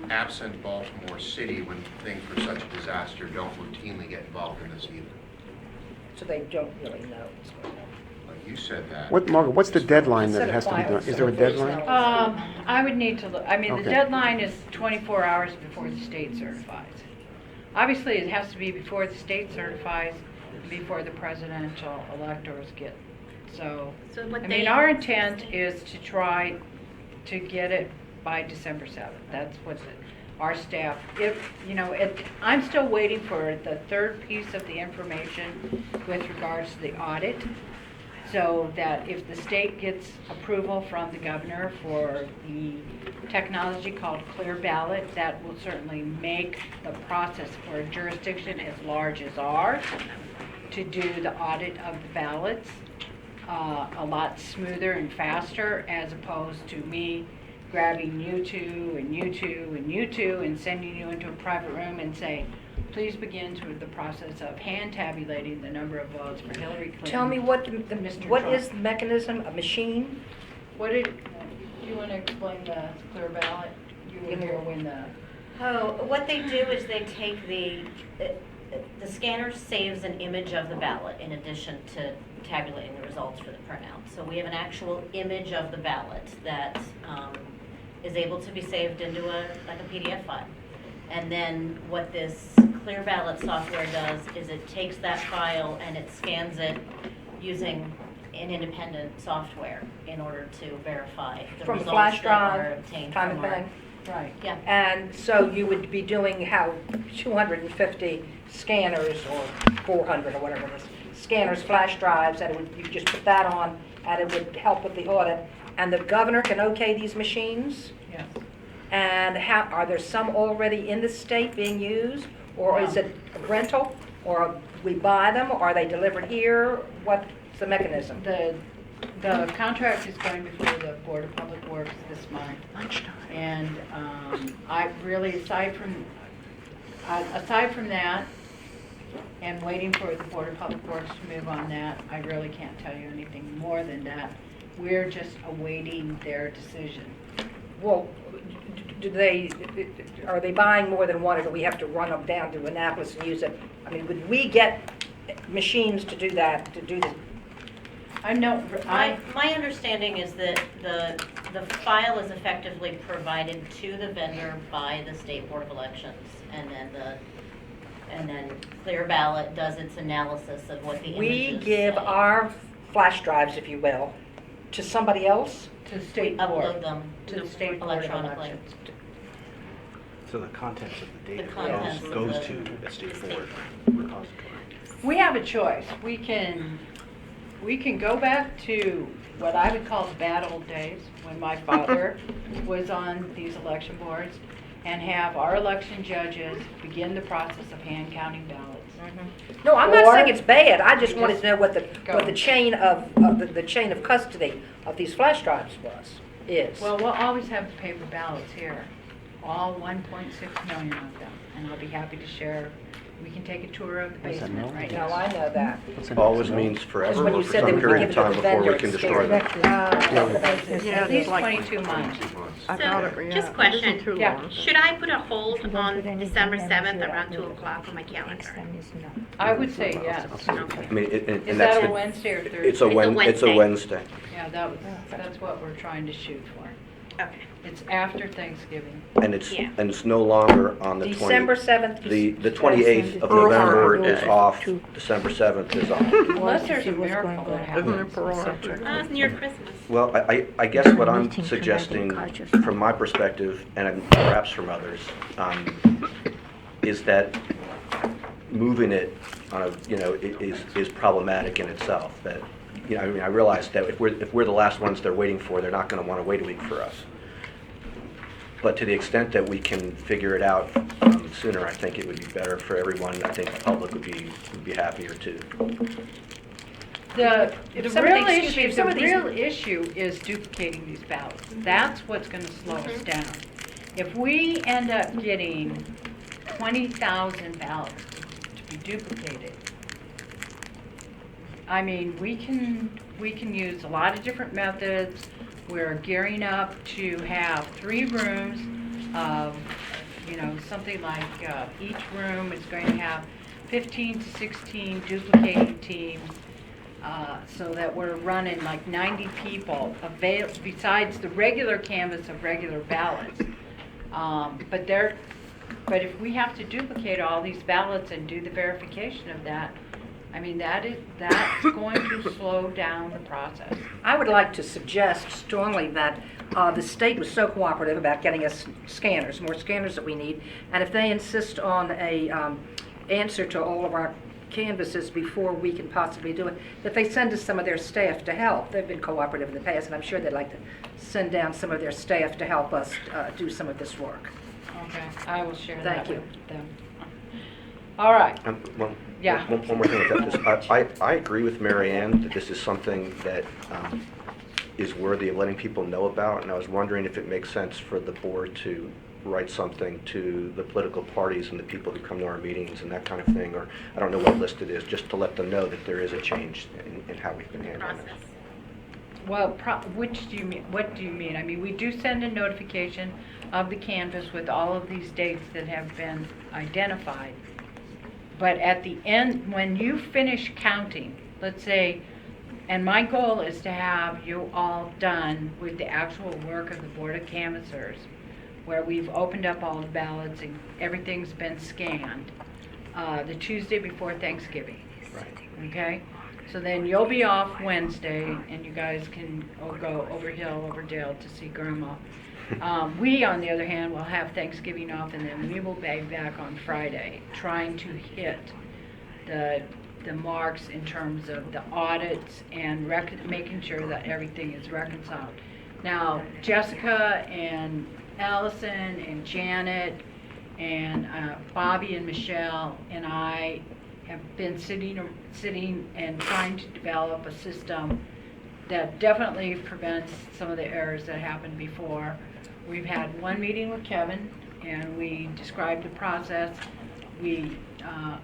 absent Baltimore City, when things were such a disaster, don't routinely get involved in this either. So they don't really know. Like you said that. What, Margaret, what's the deadline that Set it a has to be quiet- done? Is set there a a deadline? voicemail. I would need to look, I mean, the Okay. deadline is 24 hours before the state certifies. Obviously, it has to be before the state certifies, before the presidential electors get, so. So what I they- mean, our intent is to try to get it by December 7th. That's what our staff, I'm still waiting for the third piece of the information with regards to the audit, so that if the state gets approval from the governor for the technology called Clear Ballot, that will certainly make the process for a jurisdiction as large as ours to do the audit of the ballots a lot smoother and faster, as opposed to me grabbing you two and you two and you two and sending you into a private room and saying, please begin to the process of hand tabulating the number of votes for Hillary Clinton. Tell me what Mr. what Trump. is the mechanism, a machine? Do you want to explain the Clear Ballot? You were here when the, Oh, what they do is they take the scanner saves an image of the ballot in addition to tabulating the results for the printout. So we have an actual image of the ballot that is able to be saved into a PDF file. And then what this Clear Ballot software does is it takes that file and it scans it using an independent software in order to verify the From a results flash that are drive obtained kind from of our. thing? right. Yeah. And so you would be doing how 250 scanners or 400 or whatever it is, scanners, flash drives, and you could just put that on and it would help with the audit. And the governor can okay these machines? Yes. And are there some already in the state being used? Or is No. it a rental? Or we buy them? Or are they delivered here? What's the mechanism? The contract is going before the Board of Public Works this month. And I really, aside from that, and waiting for the Board of Public Works to move on that, I really can't tell you anything more than that. We're just awaiting their decision. Well, are they buying more than one, or do we have to run them down to Annapolis and use it? I mean, would we get machines to do that, to do the, I know, My understanding is that the file is effectively provided to the vendor by the State Board of Elections, and then Clear Ballot does its analysis of what the images we give say. our flash drives, if you will, to somebody else? to the We State Board. upload them To the State Board of electronically. Elections. So the contents of the data contents of goes the- to a state the board state. repository. We have a choice. We can we can go back to what I would call the bad old days, when my father was on these election boards, and have our election judges begin the process of hand counting ballots. No, I'm not Or- saying it's bad, I just You wanted just to know what go. the chain of the chain of custody of these flash drives is. Well, we'll always have the paper ballots here, all 1.6 million of them, and I'll be happy to share. We can take a tour of the What's that, basement no? right No, now. I know that. What's an Always X? means forever when or you for said they some would period give of it to time the before we vendor, can it's destroy them. At least like 22 months. 22 months. I thought it- So, yeah, just it question. isn't too Yeah. long. Should I put a hold If you don't on put anything December in, 7th you're around 2 outdated. o'clock on my Next calendar? time is no. I would say yes. I mean, and Is that's that a the, Wednesday or Thursday? it's a Wednesday. Wednesday. Yeah, that's what we're trying to shoot for. Okay. It's after Thanksgiving. And it's, Yeah. and it's no longer on the 20. December 7th. The 28th of Early November Harbor is Day. off, December 7th is on. Unless there's a What's going miracle that on. Isn't it happens. for all? It's near Christmas. Well, I guess what I'm Meeting tonight in suggesting, Colchester. from my perspective, and perhaps from others, is that moving it on a, is problematic in itself. That, I mean, I realize that if we're the last ones they're waiting for, they're not gonna wanna wait a week for us. But to the extent that we can figure it out sooner, I think it would be better for everyone. I think the public would be happier too. The If some of real the- excuse me, issue, if some the of these- real issue is duplicating these ballots. That's what's gonna slow us down. If we end up getting 20,000 ballots to be duplicated, I mean, we can use a lot of different methods. We're gearing up to have 3 rooms of, something like, each room is going to have 15 to 16 duplicating teams, so that we're running like 90 people besides the regular canvas of regular ballots. But if we have to duplicate all these ballots and do the verification of that, I mean, that's going to slow down the process. I would like to suggest strongly that the state was so cooperative about getting us scanners, more scanners that we need, and if they insist on a answer to all of our canvases before we can possibly do it, that they send us some of their staff to help. They've been cooperative in the past, and I'm sure they'd like to send down some of their staff to help us do some of this work. Okay, I will share Thank that you. with them. All right. Yeah. One more thing about this. I agree with Mary Ann that this is something that is worthy of letting people know about, and I was wondering if it makes sense for the board to write something to the political parties and the people who come to our meetings and that kind of thing, or I don't know what list it is, just to let them know that there is a change in how we've been handling it. Process. Well, which do you mean, what do you mean? I mean, we do send a notification of the canvas with all of these dates that have been identified. But at the end, when you finish counting, let's say, and my goal is to have you all done with the actual work of the Board of Canvassers, where we've opened up all the ballots and everything's been scanned, the Tuesday before Thanksgiving. Right. Okay? So then you'll be off Wednesday, and you guys can go over hill, over dale to see Grandma. We, on the other hand, will have Thanksgiving off, and then we will be back on Friday, trying to hit the marks in terms of the audits and making sure that everything is reconciled. Now, Jessica and Allison and Janet and Bobby and Michelle and I have been sitting and trying to develop a system that definitely prevents some of the errors that happened before. We've had one meeting with Kevin, and we described the process. We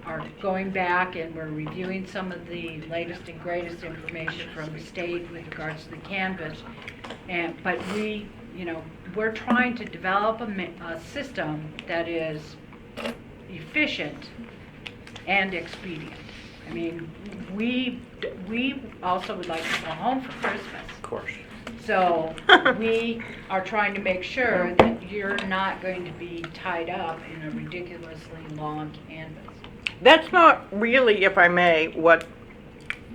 are going back and we're reviewing some of the latest and greatest information from the state with regards to the canvas. But we're trying to develop a system that is efficient and expedient. I mean, we also would like to go home for Christmas. Of course. So we are trying to make sure that you're not going to be tied up in a ridiculously long canvas. That's not really, if I may, what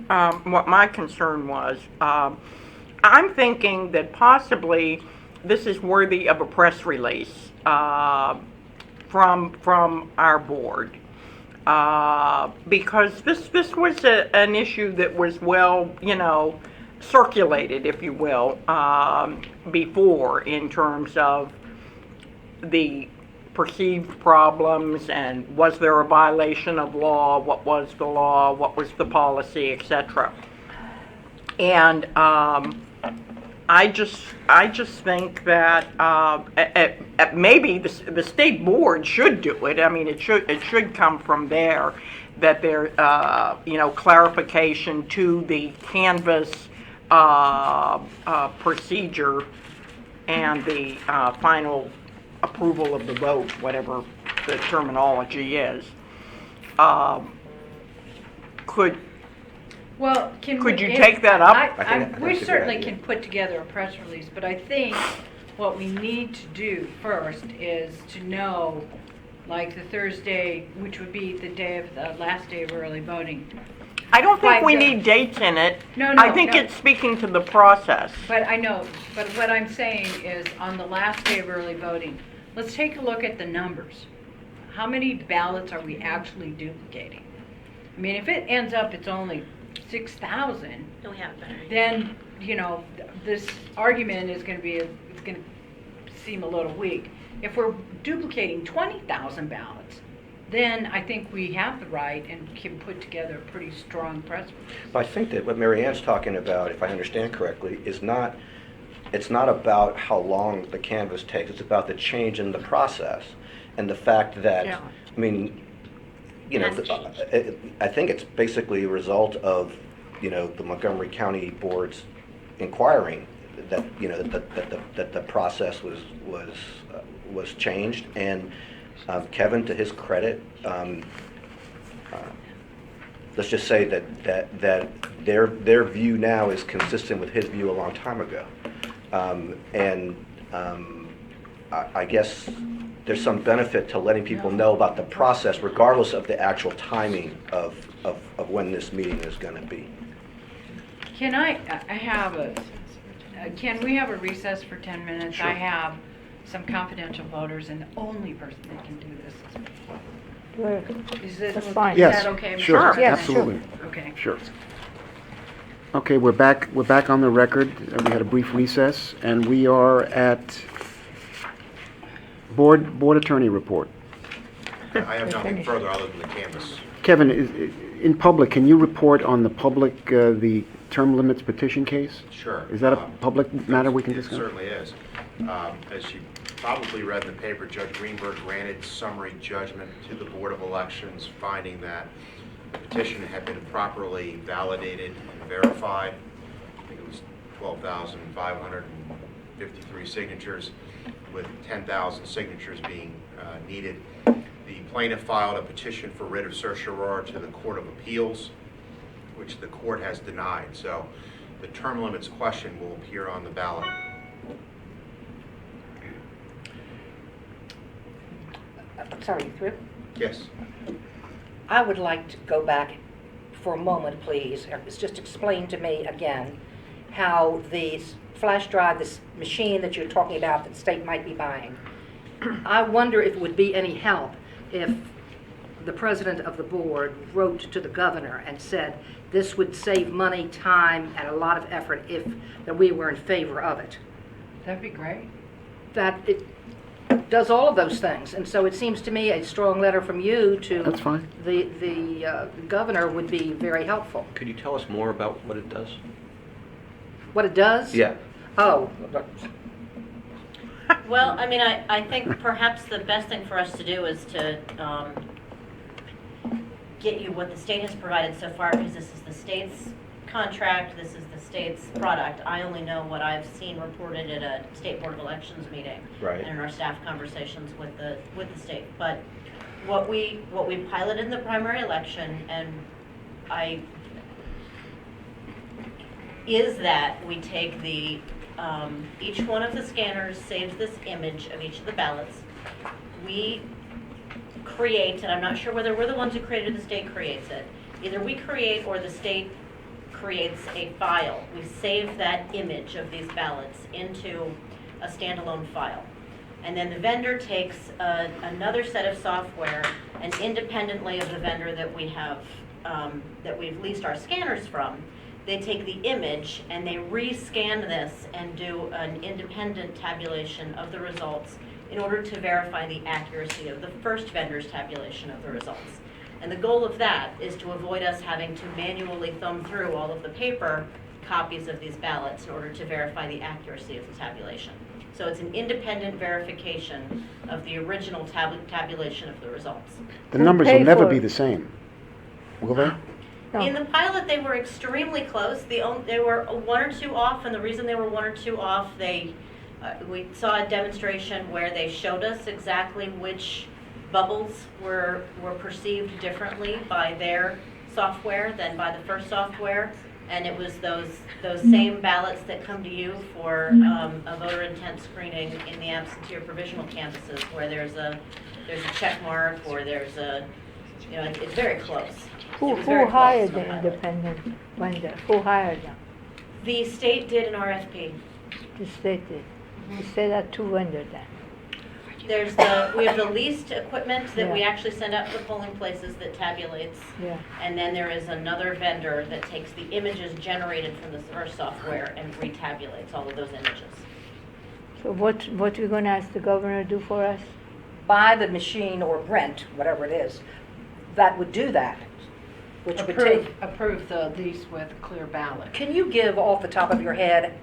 my concern was. I'm thinking that possibly this is worthy of a press release from our board. because this was an issue that was well, circulated, if you will, before, in terms of the perceived problems and was there a violation of law, what was the law, what was the policy, etc. And I just think that maybe the state board should do it. I mean, it should come from there, that there clarification to the canvas procedure and the final approval of the vote, whatever the terminology is. Could you take that up? We certainly can put together a press release, but I think what we need to do first is to know, like the Thursday, which would be the day of the last day of early voting. I don't think we need dates in it. No, I think it's speaking to the process. But I know, but what I'm saying is on the last day of early voting, let's take a look at the numbers. How many ballots are we actually duplicating? I mean, if it ends up it's only 6,000, Don't have better. then, this argument is going to be, it's going to seem a little weak. If we're duplicating 20,000 ballots, then I think we have the right and can put together a pretty strong press release. But I think that what Mary Ann's talking about, if I understand correctly, it's not about how long the canvass takes, it's about the change in the process and the fact that, Yeah. I mean, That's I think it's basically a result of, the Montgomery County Board's inquiring that, that the process was changed. And Kevin, to his credit, let's just say that their view now is consistent with his view a long time ago. I guess there's some benefit to letting people know about the process, regardless of the actual timing of when this meeting is going to be. Can can we have a recess for 10 minutes? Sure. I have some confidential voters, and the only person that can do this is me. Good. Is it, That's fine. Yes, is that okay? Mr. sure, President? Yes, absolutely. Okay. Sure. Okay, we're back on the record. We had a brief recess, and we are at board attorney report. I have nothing further other than the canvas. Kevin, in public, can you report on the public, the term limits petition case? Sure. Is that a public matter we can It discuss? certainly is. As you probably read in the paper, Judge Greenberg granted summary judgment to the Board of Elections, finding that the petition had been properly validated and verified. I think it was 12,553 signatures, with 10,000 signatures being needed. The plaintiff filed a petition for writ of certiorari to the Court of Appeals, which the court has denied. So the term limits question will appear on the ballot. I'm sorry, you through? Yes. I would like to go back for a moment, please. It's just explain to me again how the flash drive, this machine that you're talking about that the state might be buying, I wonder if it would be any help if the president of the board wrote to the governor and said this would save money, time, and a lot of effort if that we were in favor of it. That'd be great. That it does all of those things. And so it seems to me a strong letter from you to That's fine. the governor would be very helpful. Could you tell us more about what it does? What it does? Yeah. Oh, Well, I mean, I think perhaps the best thing for us to do is to get you what the state has provided so far, because this is the state's contract, this is the state's product. I only know what I've seen reported at a state board of elections meeting. Right. And in our staff conversations with the state. But what we piloted in the primary election, and is that we take the each one of the scanners saves this image of each of the ballots. We create, and I'm not sure whether we're the ones who created it or the state creates it. Either we create or the state creates a file. We save that image of these ballots into a standalone file. And then the vendor takes another set of software, and independently of the vendor that we have, that we've leased our scanners from, they take the image and they re-scan this and do an independent tabulation of the results in order to verify the accuracy of the first vendor's tabulation of the results. And the goal of that is to avoid us having to manually thumb through all of the paper copies of these ballots in order to verify the accuracy of the tabulation. So it's an independent verification of the original tabulation of the results. The Who numbers will paid never for be it? the same, will they? No. In the pilot, they were extremely close. They were one or two off, and the reason they were one or two off, we saw a demonstration where they showed us exactly which bubbles were perceived differently by their software than by the first software. And it was those same ballots that come to you for a voter intent screening in the absentee or provisional canvases, where there's a check mark or there's a, it's very close. Who It was very close hired to the pilot. independent vendor? Who hired them? The state did an RFP. The state did. You say that two vendors then. We have the leased equipment that we Yeah. actually send out to the polling places that tabulates. Yeah. And then there is another vendor that takes the images generated from the first software and retabulates all of those images. So what you gonna ask the governor to do for us? Buy the machine or rent, whatever it is, that would do that, which would take. Approve the lease with clear ballot. Can you give off the top of your head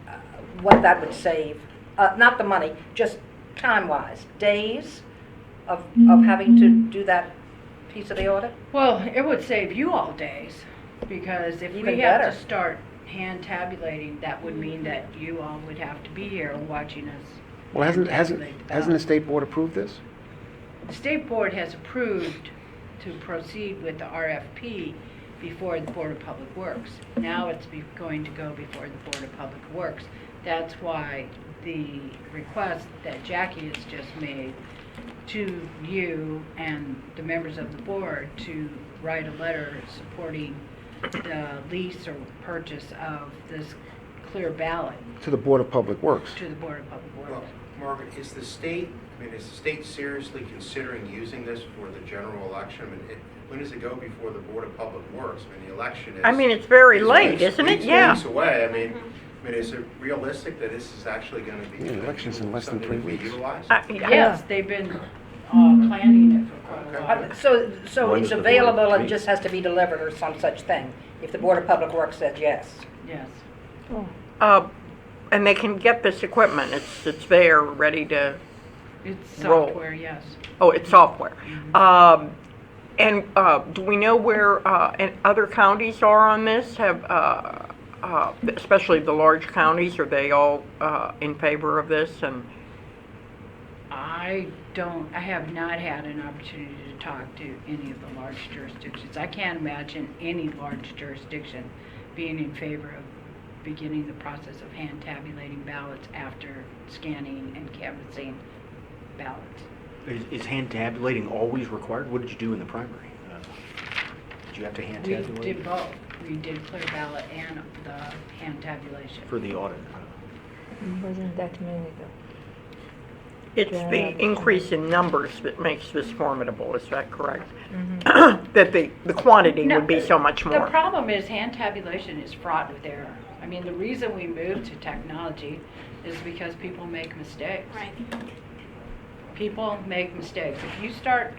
what that would save? Not the money, just time-wise, days of having to do that piece of the audit? Well, it would save you all days, because if Even we have better. to start hand tabulating, that would mean that you all would have to be here watching us. Well, hand hasn't tabulate the ballots. state board approved this? The state board has approved to proceed with the RFP before the Board of Public Works. Now it's going to go before the Board of Public Works. That's why the request that Jackie has just made to you and the members of the board to write a letter supporting the lease or purchase of this clear ballot To the Board of Public Works. to the Board of Public Well, Works. Margaret, is the state seriously considering using this for the general election? I mean, when does it go before the Board of Public Works? I mean, the election is. I mean, it's very late, weeks- isn't it? weeks- Yeah. Weeks away. I mean, is it realistic that this is actually going to be? Yeah, election's in less than something 3 that we weeks. utilize? Yes, they've been planning it for quite a while. So When it's does the board available and meet? just has to be delivered or some such thing, if the Board of Public Works said yes? Yes. And they can get this equipment. It's there, ready to. It's Roll. software, yes. Oh, it's software. And do we know where and other counties are on this? Especially the large counties, are they all in favor of this? And I have not had an opportunity to talk to any of the large jurisdictions. I can't imagine any large jurisdiction being in favor of beginning the process of hand tabulating ballots after scanning and canvassing ballots. Is hand tabulating always required? What did you do in the primary? Did you have to hand We tabulate? did both. We did clear ballot and the hand tabulation. For the audit? It wasn't that many though. it's Yeah. the increase in numbers that makes this formidable, is that correct? Mm-hmm. That the quantity No, would be so much The more. problem is hand tabulation is fraught with error. I mean, the reason we moved to technology is because people make mistakes. Right. People make mistakes. If you start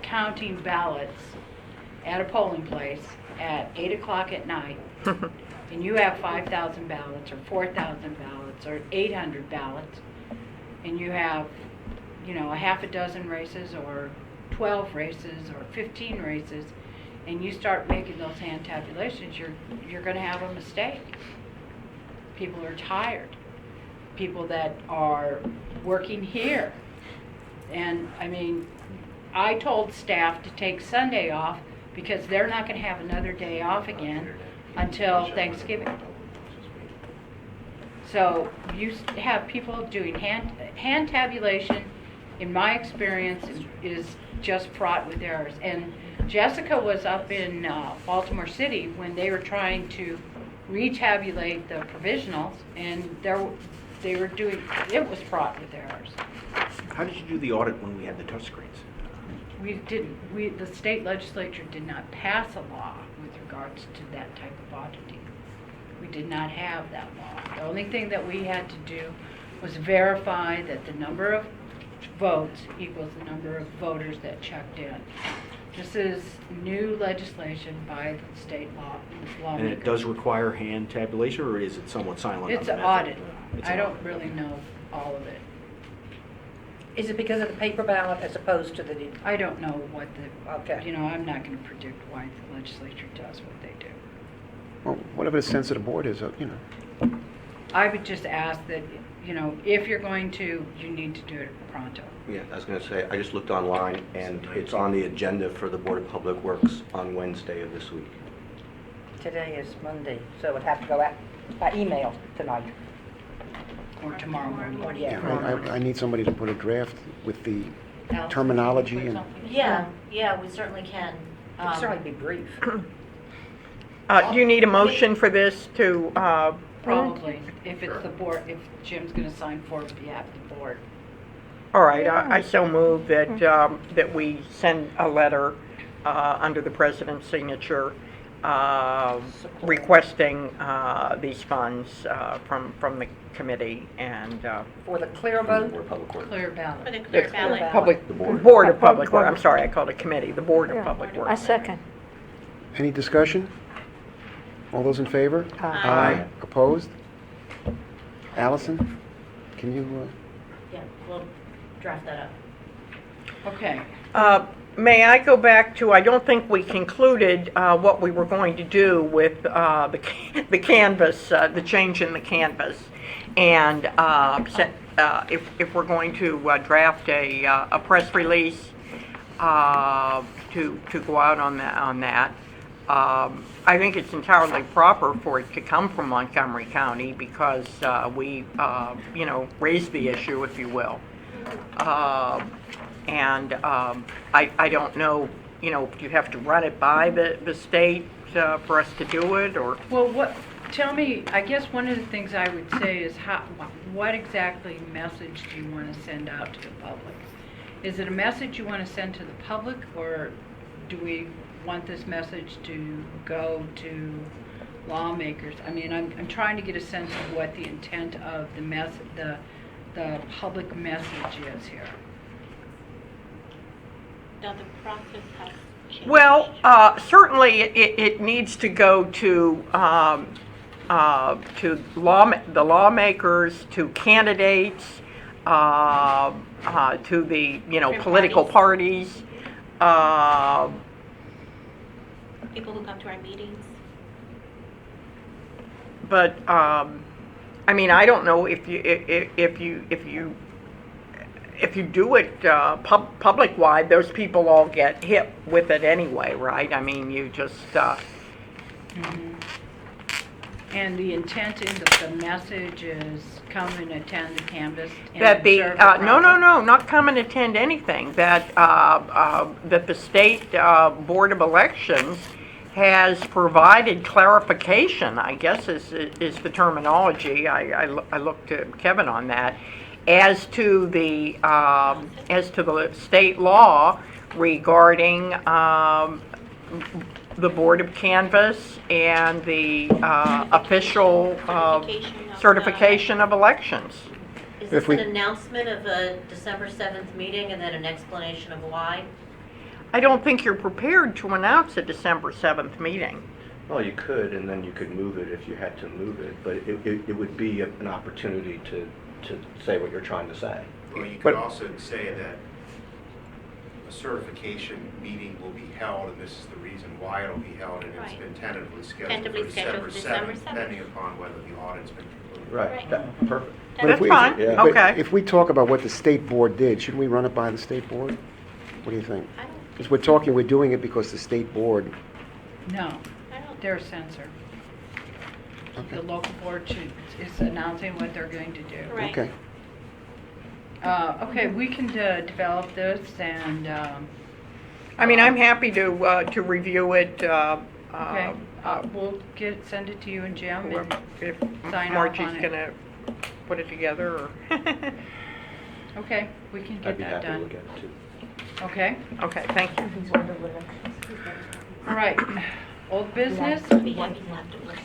counting ballots at a polling place at 8 o'clock at night, and you have 5,000 ballots or 4,000 ballots or 800 ballots, and you have, a half a dozen races or 12 races or 15 races, and you start making those hand tabulations, you're going to have a mistake. People are tired. People that are working here. And I mean, I told staff to take Sunday off because they're not going to have another day off again until Thanksgiving. So you have people doing hand tabulation, in my experience, is just fraught with errors. And Jessica was up in Baltimore City when they were trying to retabulate the provisionals, and they were doing, it was fraught with errors. How did you do the audit when we had the touchscreens? We didn't, the state legislature did not pass a law with regards to that type of auditing. We did not have that law. The only thing that we had to do was verify that the number of votes equals the number of voters that checked in. This is new legislation by the state And lawmakers. it does require hand tabulation, or is it somewhat silent on It's the an method? audit. It's I an don't audit. really know all of it. Is it because of the paper ballot as opposed to the, I don't know what the, okay. I'm not going to predict why the legislature does what they do. Well, whatever the sense of the board is, I would just ask that, if you're going to, you need to do it pronto. Yeah, I was going to say, I just looked online, and it's on the agenda for the Board of Public Works on Wednesday of this week. Today is Monday, so it would have to go out by email tonight. Or tomorrow morning. Or, yeah, yeah. I need somebody to put a draft with the Allison, terminology put and, something? Yeah, we certainly can. It'd certainly be brief. Do you need a motion for this to, Probably, if it's the board, if Jim's going to sign for behalf of the board. all right, I so move that, that we send a letter under the president's signature requesting these funds from the committee and For the clear Board vote, of Public Works. For Clear ballot. the clear the ballot. public, The board. Board of Public Works, I'm sorry, I called it committee, the Board of Yeah. Public I Works. second. any discussion? All those in favor? Aye. Opposed? Allison, can you, Yeah, we'll draft that up. Okay. May I go back to, I don't think we concluded what we were going to do with the canvas, the change in the canvas. And if we're going to draft a press release to go out on that. I think it's entirely proper for it to come from Montgomery County because we, raised the issue, if you will. And I don't know, do you have to run it by the state for us to do it, or? Well, tell me, I guess one of the things I would say is what exactly message do you want to send out to the public? Is it a message you want to send to the public, or do we want this message to go to lawmakers? I mean, I'm trying to get a sense of what the intent of the public message is here. Now the process has changed. Well, certainly it needs to go to the lawmakers, to candidates, to the Different political parties. People who come to our meetings. But I mean, I don't know if you do it public wide, those people all get hit with it anyway, right? I mean, you just. And the intent in the message is come and attend the canvas and That the, observe the no, process. not come and attend anything, that the state Board of Elections has provided clarification, I guess is the terminology, I looked to Kevin on that, as to the state law regarding the Board of Canvass and the official certification of elections. Is If this we- an announcement of a December 7th meeting and then an explanation of why? I don't think you're prepared to announce a December 7th meeting. Well, you could, and then you could move it if you had to move it, but it would be an opportunity to say what you're trying to say. Well, you But- could also say that a certification meeting will be held, and this is the reason why it'll be held, and it's Right. been tentatively scheduled Tentatively for scheduled December for December 7th, depending upon whether the audit's been concluded. Right, perfect. But if That's we- fine, yeah. but okay. if we talk about what the state board did, shouldn't we run it by the state board? What do you think? I don't, Because we're doing it because the state board, No, I don't. they're a censor. okay, The local board is announcing what they're going to do. Right. okay. Okay, we can develop this and, I mean, I'm happy to review it. okay, we'll send it to you and Jim and If sign off Margie's on it. gonna put it together, or. Okay, we can I'd get be that happy to done. look at it too. Okay, Okay, thank you. all right. Old business? We have any leftovers.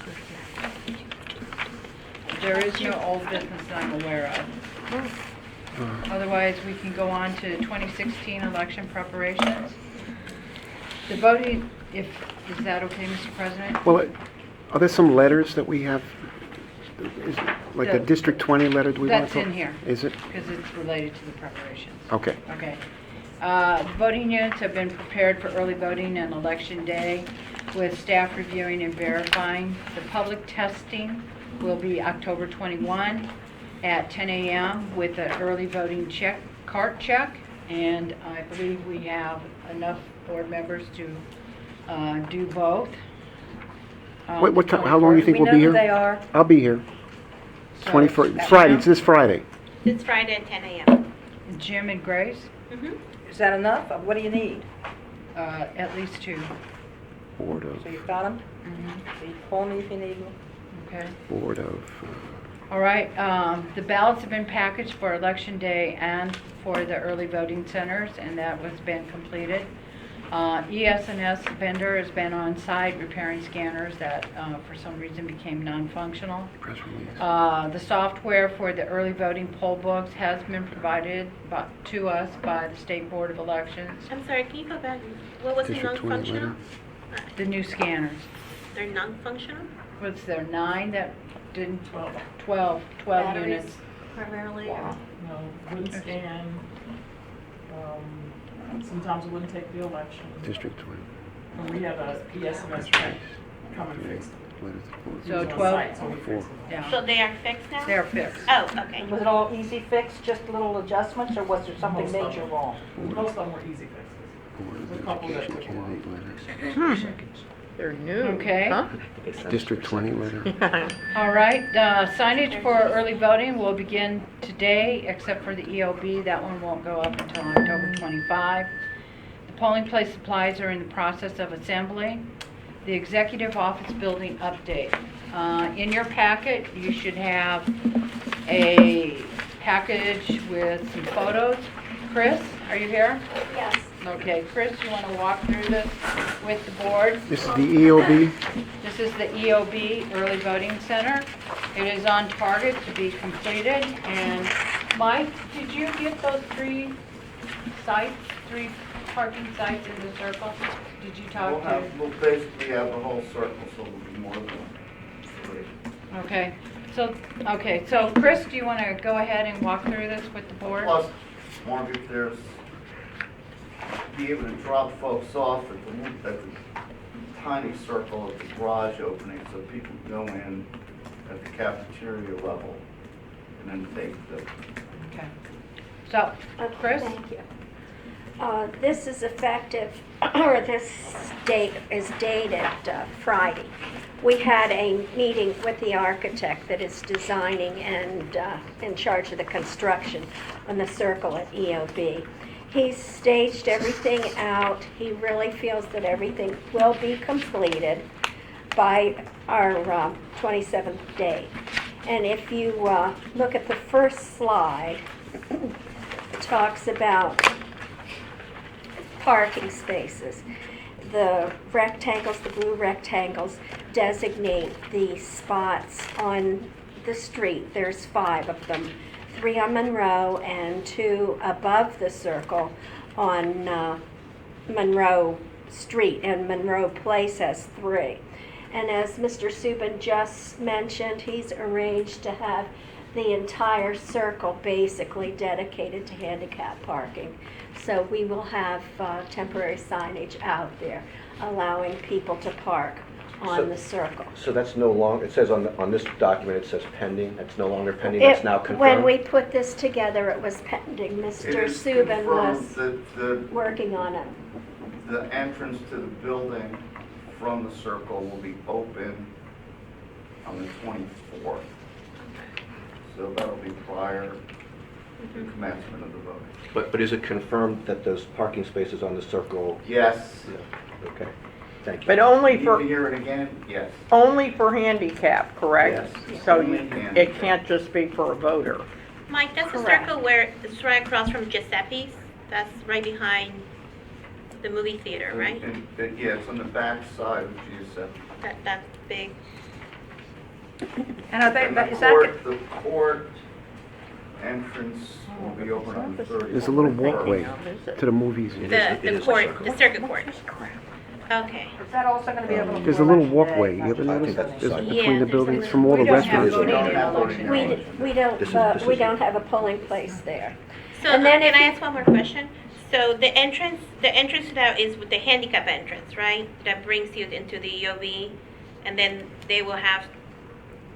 There is no old business that I'm aware of. Otherwise, we can go on to 2016 election preparations. The voting, is that okay, Mr. President? Well, are there some letters that we have, like the The- District 20 letter? Do we want That's to in here. Is it? Because it's related to the preparations. Okay. Okay. Voting units have been prepared for early voting on Election Day with staff reviewing and verifying. The public testing will be October 21 at 10 a.m. with the early voting cart check. And I believe we have enough board members to do both. What time, how long do you think We we'll know be who here? they are. I'll be here. So, 21st, Friday, it's this Friday. It's Friday at 10 a.m. Jim and Grace, Mm-hmm. Is that enough? What do you need? at least two. Board of, So you've got them? Mhm. So you call me if you need them. Okay. Board of, All right, the ballots have been packaged for Election Day and for the early voting centers, and that was been completed. ES&S vendor has been on site repairing scanners that for some reason became non-functional. press release. The software for the early voting poll books has been provided to us by the State Board of Elections. I'm sorry, can you go back? What was the District 20 non-functional? The new scanners. They're non-functional? Was there 9 that didn't? 12 Batteries units. primarily? or- No, wouldn't scan. Sometimes it wouldn't take the election. District 20. And we have a PSMS check come and fix it. Letters of board. So He was on 12 site, so we fixed it. Yeah, So they are fixed now? they're fixed. Oh, okay. Was it all easy fix, just little adjustments, or was there something Most of major them. wrong? Most of them were easy fixes. Board There's a of couple that Education took a while. candidate letters. They're new. Okay. Huh? District 20 letter. All right, signage for early voting will begin today, except for the EOB. That one won't go up until October 25. The polling place supplies are in the process of assembly. The executive office building update. In your packet, you should have a package with some photos. Chris, are you here? Yes. Okay, Chris, you want to walk through this with the board? This is the EOB. This is the EOB Early Voting Center. It is on target to be completed. And Mike, did you get those 3 sites, 3 parking sites in the circle? Did you talk to? We'll basically have the whole circle, so it'll be more than 3. Okay, so Chris, do you want to go ahead and walk through this with the board? Plus, Margaret, there's, be able to drop folks off at the tiny circle of the garage opening, so people can go in at the cafeteria level and then take the. Okay. So, Chris? Thank you. This is effective, or this date is dated Friday. We had a meeting with the architect that is designing and in charge of the construction on the circle at EOB. He's staged everything out. He really feels that everything will be completed by our 27th date. And if you look at the first slide, it talks about parking spaces. The rectangles, the blue rectangles, designate the spots on the street. There's 5 of them, 3 on Monroe and 2 above the circle on Monroe Street, and Monroe Place has 3. And as Mr. Subin just mentioned, he's arranged to have the entire circle basically dedicated to handicap parking. So we will have temporary signage out there allowing people to park on the circle. So that's no longer, it says on this document, it says pending, that's no longer pending, that's now confirmed? When we put this together, it was pending. It Mr. is Subin confirmed was that working on it. the entrance to the building from the circle will be open on the 24th. So that'll be prior to the commencement of the voting. But is it confirmed that those parking spaces on the circle? Yes. Okay, thank you. But only Need for, to hear it again? Yes. only for handicap, correct? Yes. So Only it handicap. can't just be for a voter. Mike, that's the Correct. circle where it's right across from Giuseppe's. That's right behind the movie theater, right? Yeah, it's on the back side of Giuseppe. That big. And are they, And the is that, court entrance will be open on the 30th. There's a little walkway to the movies. The court, the circuit court. Okay. is that also gonna be able to? There's a little walkway, you ever notice? that's There's the between the side. buildings from all the We don't have restaurants. voting in have election. voting. We don't, This is we it. don't have a polling place there. So And then can if I you- ask one more question? So the entrance to that is with the handicap entrance, right? That brings you into the EOV, and then they will have.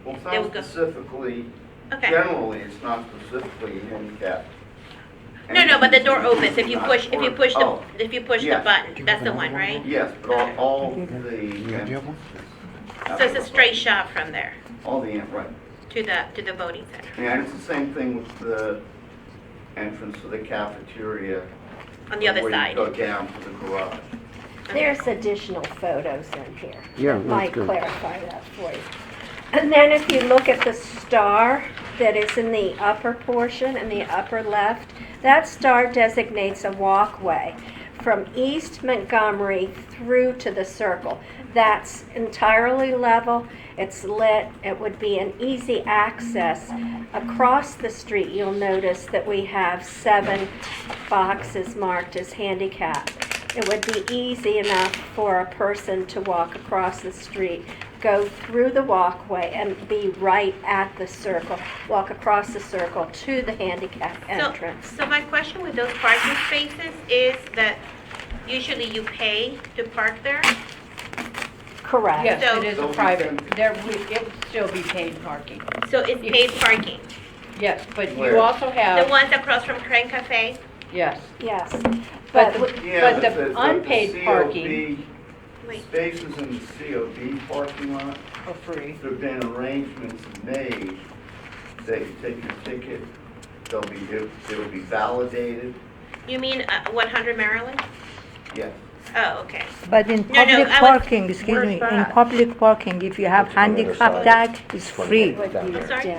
Well, it's They will not go- specifically, Okay. generally, it's not specifically handicapped. No, but the door opens if you push. If you push the. Oh, If you push the yes. button, that's the one, right? Yes, but all the, You have one? So it's a straight shot from there all the, right. to the voting center And it's the same thing with the entrance to the cafeteria. on the other where side. you go down to the garage. There's additional photos in here. Yeah, that that's might good. clarify that for you. And then if you look at the star that is in the upper portion, in the upper left, that star designates a walkway from East Montgomery through to the circle. That's entirely level, it's lit, it would be an easy access. Across the street, you'll notice that we have 7 boxes marked as handicapped. It would be easy enough for a person to walk across the street, go through the walkway and be right at the circle, walk across the circle to the handicap entrance. So my question with those parking spaces is that usually you pay to park there. Correct. Yes, So- it is a private, it would still be paid parking. So it's paid parking. Yes, but Where? you also The have, ones across from Crane Cafe. yes, Yes. but But the, Yeah, but the unpaid parking Wait. Spaces in the COB parking lot, are free. there've been arrangements made that you take your ticket, it'll be validated, You mean 100 Maryland? yes. Oh, okay. But in No, no, public I was- parking, excuse where's me, in that? public parking, if you have handicap tag, it's free. I'm sorry?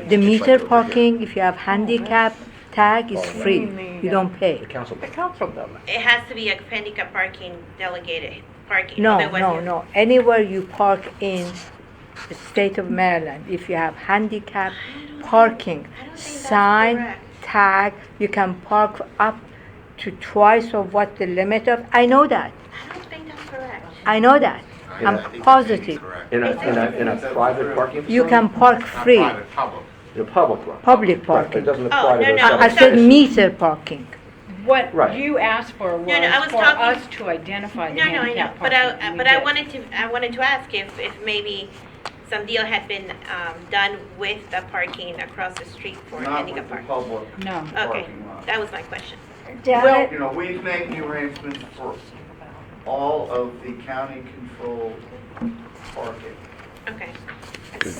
The meter parking, if you have handicap tag, is free. You don't pay. The council. The council building. It has to be a handicap parking delegated parking. No, otherwise no, you- no. Anywhere you park in the state of Maryland, if you have handicap parking, sign, correct. tag, you can park up to twice of what the limit of, I know that. I don't think that's correct. I know that. I'm positive. In a private parking facility? You can park free, public. In a public one. public Right, parking. It doesn't Oh, apply to no, those no, separate I said spaces. meter parking. What Right. you asked for was I was for talking- us to identify the No, no, I know, handicap but parking. I, and we but I did. wanted to ask if maybe some deal had been done with the parking across the street for Not handicap with the parking. public No. Okay, parking lot. that was my question. Down Well, at, you know, we've made the arrangements for all of the county-controlled parking. Okay.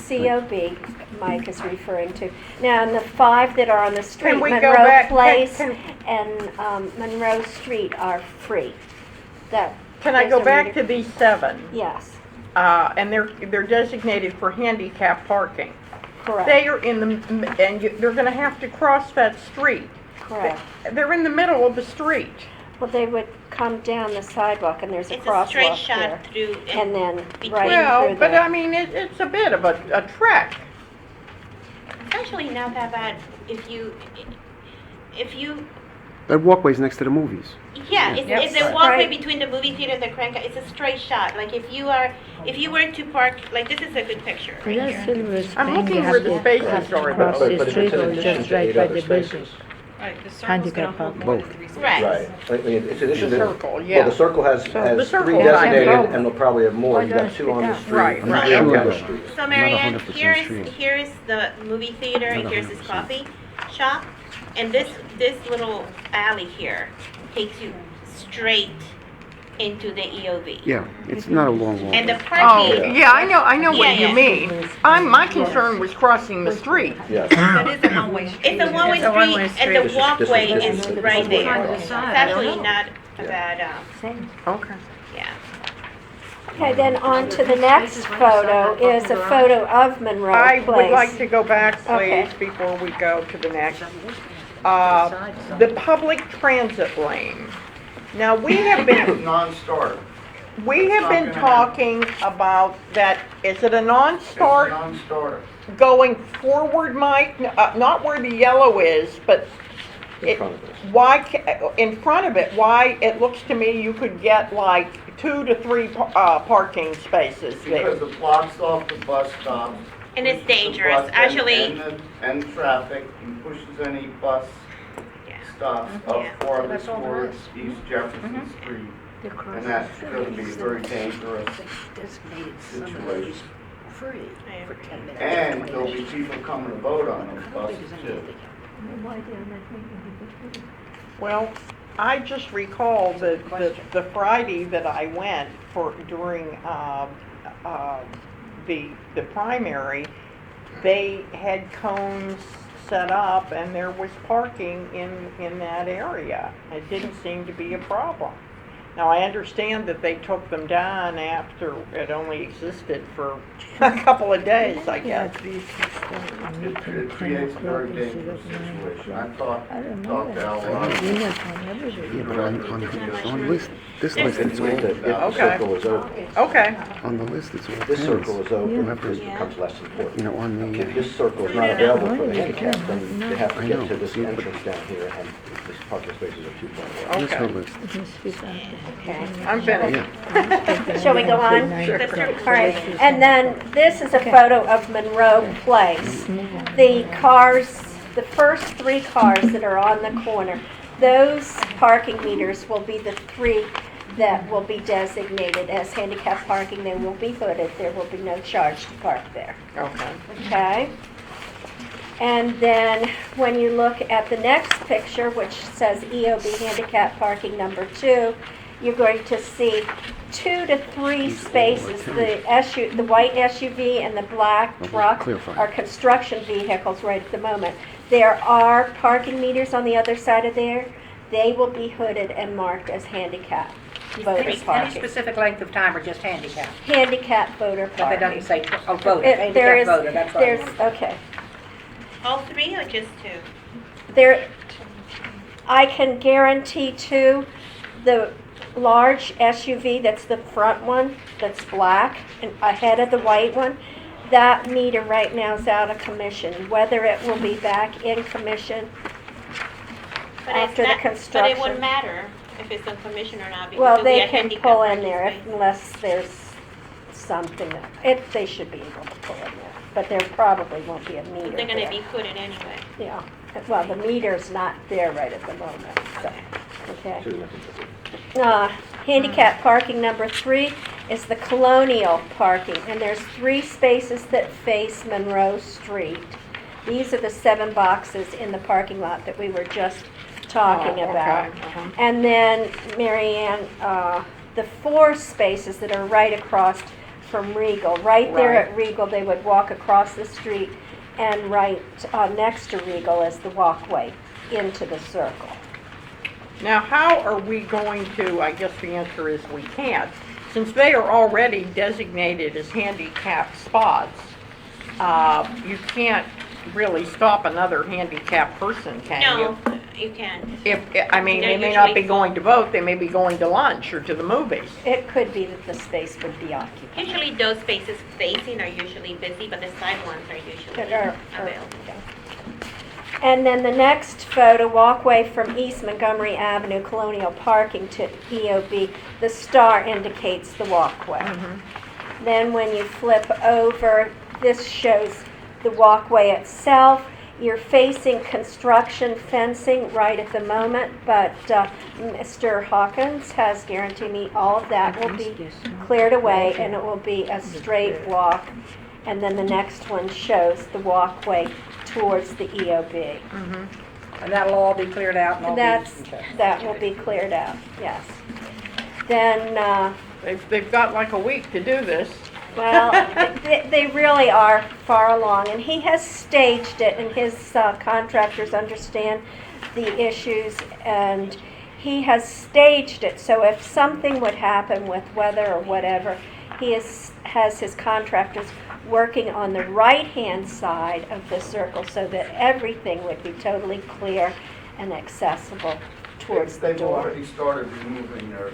COB, Mike is referring to. Now, and the 5 that are on the street, Can we go Monroe back- Place can- and Monroe Street are free. That. Can I those go are back metered- to these 7? Yes, And they're designated for handicap parking. correct, They are in the, and they're gonna have to cross that street. correct. They're in the middle of the street. Well, they would come down the sidewalk and there's a It's a straight crosswalk shot there. through. And then between- right Well, through but I there. mean, it's a bit of a trek. It's actually not that bad if you, That walkway's next to the movies. yeah, Yep. it's a walkway Right. between the movie theater and the Crank. It's a straight shot. Like if you were to park, like this is a good picture right Is that here. Silver I'm Spring, looking you where have the to spaces have to are, cross though. the But if street it's in or addition just to right 8 by other the spaces. building? Right, the circle's Handicap gonna hold parking. more than Both. 3 spaces. Right. Right. I mean, it's in addition The to. circle, yeah. Well, the circle has the 3 circle designated, has both. and they'll probably have more. Why You don't got 2 on the you- street. Right, and right. 3 on Sure. County Street. So Not Marianne, 100% sure. here's the movie theater and Not here's this 100%. coffee shop. And this little alley here takes you straight into the EOV. Yeah, it's not a long walk. And the Oh, parking, yeah, I know what Yeah, you yeah. mean. My concern was crossing the street. Yes. That is a one-way street. it's a one-way It's a one-way street and the This is- walkway this is is- right this is there. what It's I actually not a bad, Same. Okay. yeah. Okay, then on to the next photo is a photo of Monroe I Place. would like to go back, Okay. please, before we go to the next. The public transit lane. Now, we have been, Non-starter. we have been talking about that, is it a It's non-start non-starter. going forward, Mike? Not where the yellow is, but In front of us. why, in front of it, why, it looks to me you could get like 2 to 3 parking spaces there. Because it blocks off the bus stop. And it's pushes the dangerous. bus and- Actually- And traffic, and pushes any bus Yeah. stops Yeah. up farther That's all there towards is. East Jefferson Street. And that's going to be a very dangerous situation. And there'll be people coming to vote on those buses too. Well, I just recall the Friday that I went for, during, the primary, they had cones set up and there was parking in that area. It didn't seem to be a problem. Now, I understand that they took them down after it only existed for a couple of days, I guess. It creates a very dangerous situation. I talked to Al Ross. Yeah, but on list, this list, If it's the all, if the Okay. circle is open, Okay, on the list, it's all this pins. circle is open, have to- this becomes less important. You know, on If the, this circle is not available for the handicap, then they have to get to this entrance down here, and this parking spaces are too far away. this whole okay. list. I'm finished. Yeah. Shall we go on? Sure. All right, and then this is a photo of Monroe Place. The cars, the first 3 cars that are on the corner, those parking meters will be the 3 that will be designated as handicap parking. They will be hooded. There will be no charge to park there. Okay. Okay? And then when you look at the next picture, which says EOB handicap parking number 2, you're going to see 2 to 3 spaces. The white SUV and the black truck clarify. are construction vehicles right at the moment. There are parking meters on the other side of there. They will be hooded and marked as handicap voter Any parking. specific length of time or just handicap? Handicap voter But parking. it doesn't say, oh, voter, There handicap is, voter, that's what I there's, want. okay. All 3 or just 2? There, I can guarantee too, the large SUV, that's the front one, that's black, and ahead of the white one, that meter right now is out of commission. Whether it will be back in commission But after the But it construction. wouldn't matter if it's on commission or not, because Well, it'll be they a can handicap pull in parking there space. unless there's something, they should be able to pull in there. But there probably won't be a meter They're gonna there. be hooded anyway. Yeah, well, the meter's not there right at the moment, so, okay. So nothing to do. Handicap parking number 3 is the Colonial parking, and there's 3 spaces that face Monroe Street. These are the 7 boxes in the parking lot that we were just talking Oh, about. okay, And then, Mary Ann, the 4 spaces that are right across from Regal, right there Right. at Regal, they would walk across the street, and right next to Regal is the walkway into the circle. Now, how are we going to, I guess the answer is we can't, since they are already designated as handicap spots, you can't really stop another handicapped person, can you? No, you can't. I mean, They're they may not usually be going to vote, they may be going to lunch or to the movies. It could be that the space would be occupied. Usually those spaces facing are usually busy, but the side ones are usually That are- available. And then the next photo, walkway from East Montgomery Avenue, Colonial Parking to EOB, the star indicates the walkway. Then when you flip over, this shows the walkway itself. You're facing construction fencing right at the moment, but Mr. Hawkins has guaranteed me all of that will be cleared away and it will be a straight walk. And then the next one shows the walkway towards the EOB. And that'll all be cleared out and all be... okay. That will be cleared out, yes. Then, They've got like a week to do this. well, they really are far along, and he has staged it, and his contractors understand the issues, and he has staged it, so if something would happen with weather or whatever, has his contractors working on the right-hand side of the circle so that everything would be totally clear and accessible towards the They've door. already started removing their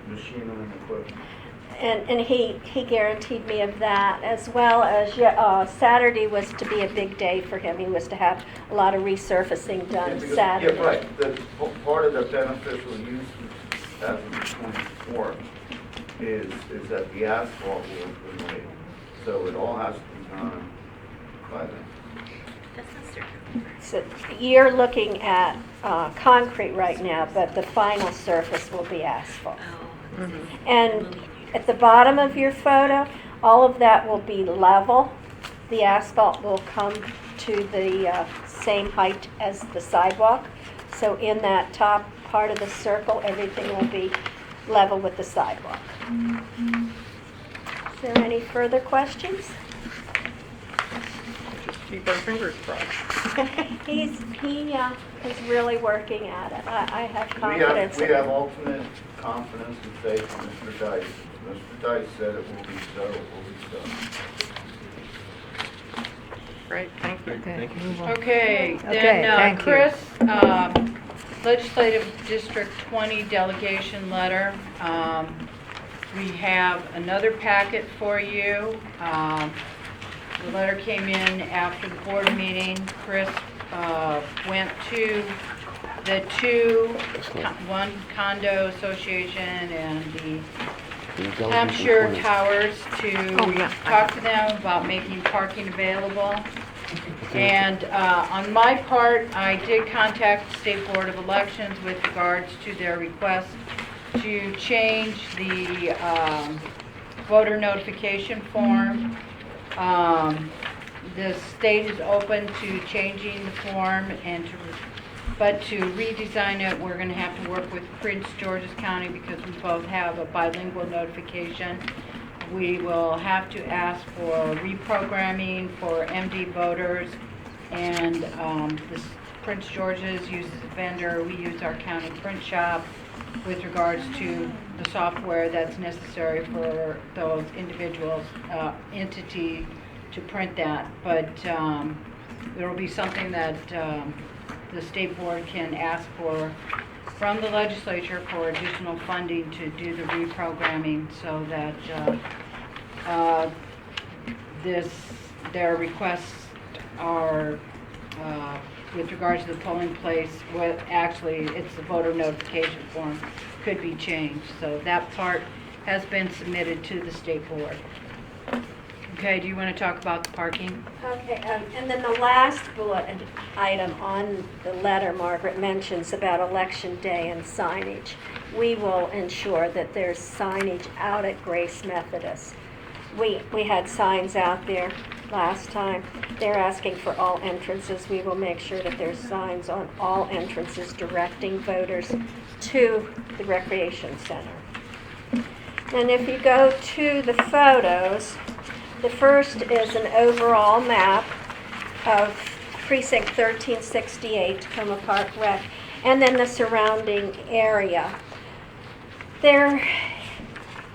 machinery and equipment. And he guaranteed me of that, as well as Saturday was to be a big day for him. He was to have a lot of resurfacing done Because- Saturday. Yeah, right. Part of the beneficial use as of the 24th is that the asphalt will have been laid. So it all has to be done by then. That's not certain. So you're looking at concrete right now, but the final surface will be asphalt. And at the bottom of your photo, all of that will be level. The asphalt will come to the same height as the sidewalk. So in that top part of the circle, everything will be level with the sidewalk. Is there any further questions? Just keep our fingers crossed. He is really working at it. I have We confidence in have him. ultimate confidence and faith in Mr. Dice. Mr. Dice said it will be so, it will be so. Great, thank you. Okay, Okay, then thank you. Chris, Legislative District 20 delegation letter. We have another packet for you. The letter came in after the board meeting. Chris went to the one condo association and the Hampshire Towers to talk to them about making parking available. And on my part, I did contact the State Board of Elections with regards to their request to change the voter notification form. The state is open to changing the form but to redesign it, we're going to have to work with Prince George's County because we both have a bilingual notification. We will have to ask for reprogramming for MD voters, and Prince George's uses a vendor. We use our county print shop with regards to the software that's necessary for those individuals, entity to print that. But there will be something that the state board can ask for from the legislature for additional funding to do the reprogramming so that their requests are with regards to the polling place, actually it's the voter notification form could be changed. So that part has been submitted to the state board. Okay, do you want to talk about the parking? Okay, and then the last bullet item on the letter Margaret mentions about Election Day and signage. We will ensure that there's signage out at Grace Methodist. We had signs out there last time. They're asking for all entrances. We will make sure that there's signs on all entrances directing voters to the recreation center. And if you go to the photos, the first is an overall map of precinct 1368, Tacoma Park Rec, and then the surrounding area. There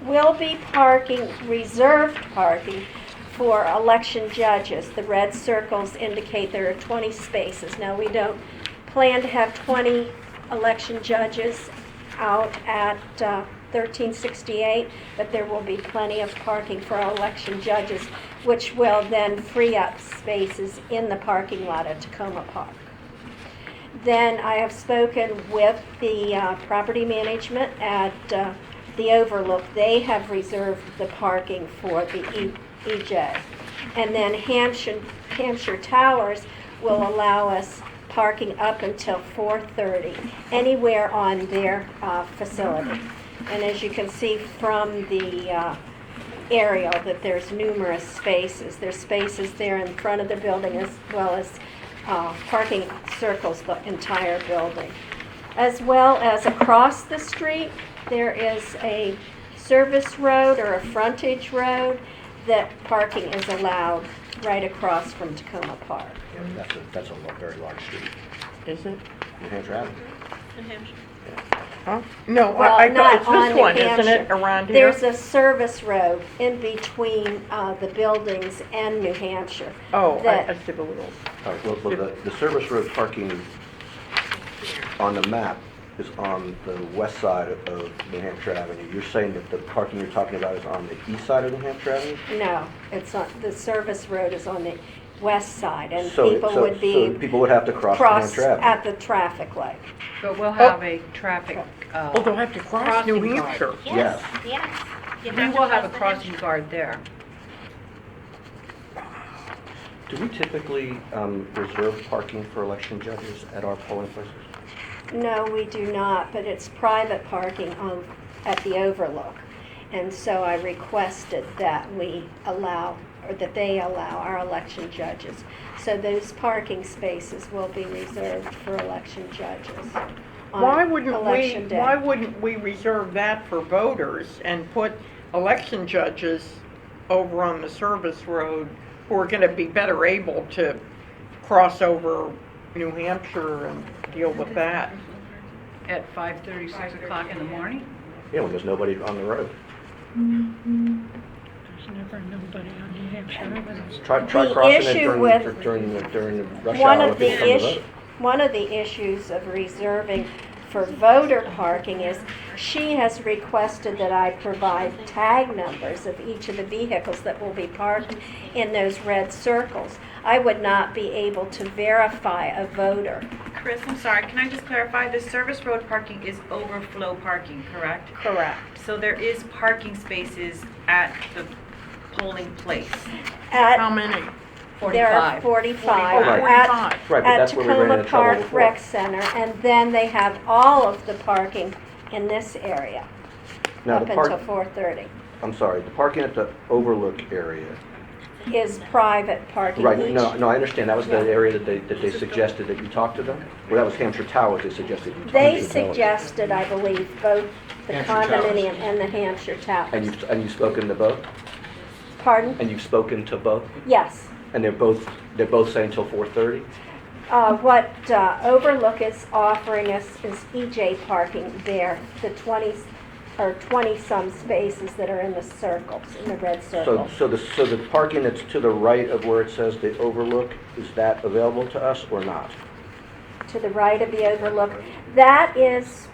will be parking, reserved parking, for election judges. The red circles indicate there are 20 spaces. Now, we don't plan to have 20 election judges out at 1368, but there will be plenty of parking for our election judges, which will then free up spaces in the parking lot at Tacoma Park. Then I have spoken with the property management at the Overlook. They have reserved the parking for the EJ. And then Hampshire Towers will allow us parking up until 4:30, anywhere on their facility. And as you can see from the aerial that there's numerous spaces. There's spaces there in front of the building as well as parking circles the entire building. As well as across the street, there is a service road or a frontage road that parking is allowed right across from Tacoma Park. That's a very large street. Is it? New Hampshire Avenue. New Hampshire. Huh? No, Well, I thought not it's on this New one, isn't it, Hampshire. around here? There's a service road in between the buildings and New Hampshire. Oh, that- I see the little, All right, well, the service road parking on the map is on the west side of New Hampshire Avenue. You're saying that the parking you're talking about is on the east side of New Hampshire Avenue? No, it's on, the service road is on the west side, and So- people so- would so be people would have to cross New cross Hampshire Avenue? at the traffic light. But we'll have a traffic, oh, they'll have to cross New crossing guard. Hampshire. Yes. Yes. You We have to will have a cross the crossing guard there. Do we typically reserve parking for election judges at our polling places? No, we do not, but it's private parking at the Overlook. And so I requested that we allow, or that they allow our election judges. So those parking spaces will be reserved for election judges on Why wouldn't election day. why wouldn't we reserve that for voters and put election judges over on the service road who are gonna be better able to cross over New Hampshire and deal with that? At 5:30, 6 o'clock in the morning? Yeah, when there's nobody on the road. There's never nobody on New Hampshire. Try The crossing it issue during the rush One hour of when people the come to vote. one of the issues of reserving for voter parking is she has requested that I provide tag numbers of each of the vehicles that will be parked in those red circles. I would not be able to verify a voter. Chris, I'm sorry, can I just clarify? The service road parking is overflow parking, correct? Correct. So there is parking spaces at the polling place? At, How many? there are 45. Right. At, Right, but at that's where we ran Tacoma into trouble Park before. Rec Center, and then they have all of the parking in this area Now, up the until park, 4:30 I'm sorry, the parking at the Overlook area. is private parking. Right, Each- no, I understand, that was the Yeah. area that they suggested that you talk to them? Well, that was Hampshire Towers, they suggested you talk to They them. suggested, I believe, both the Hampshire Towers. condominium and the Hampshire Towers. And you've spoken to both? Pardon? And you've spoken to both? Yes. And they're both saying till 4:30? What Overlook is offering us is EJ parking there, the 20-some spaces that are in the circles, in the red circles. So the parking that's to the right of where it says the Overlook, is that available to us or not? To the right of the Overlook, that is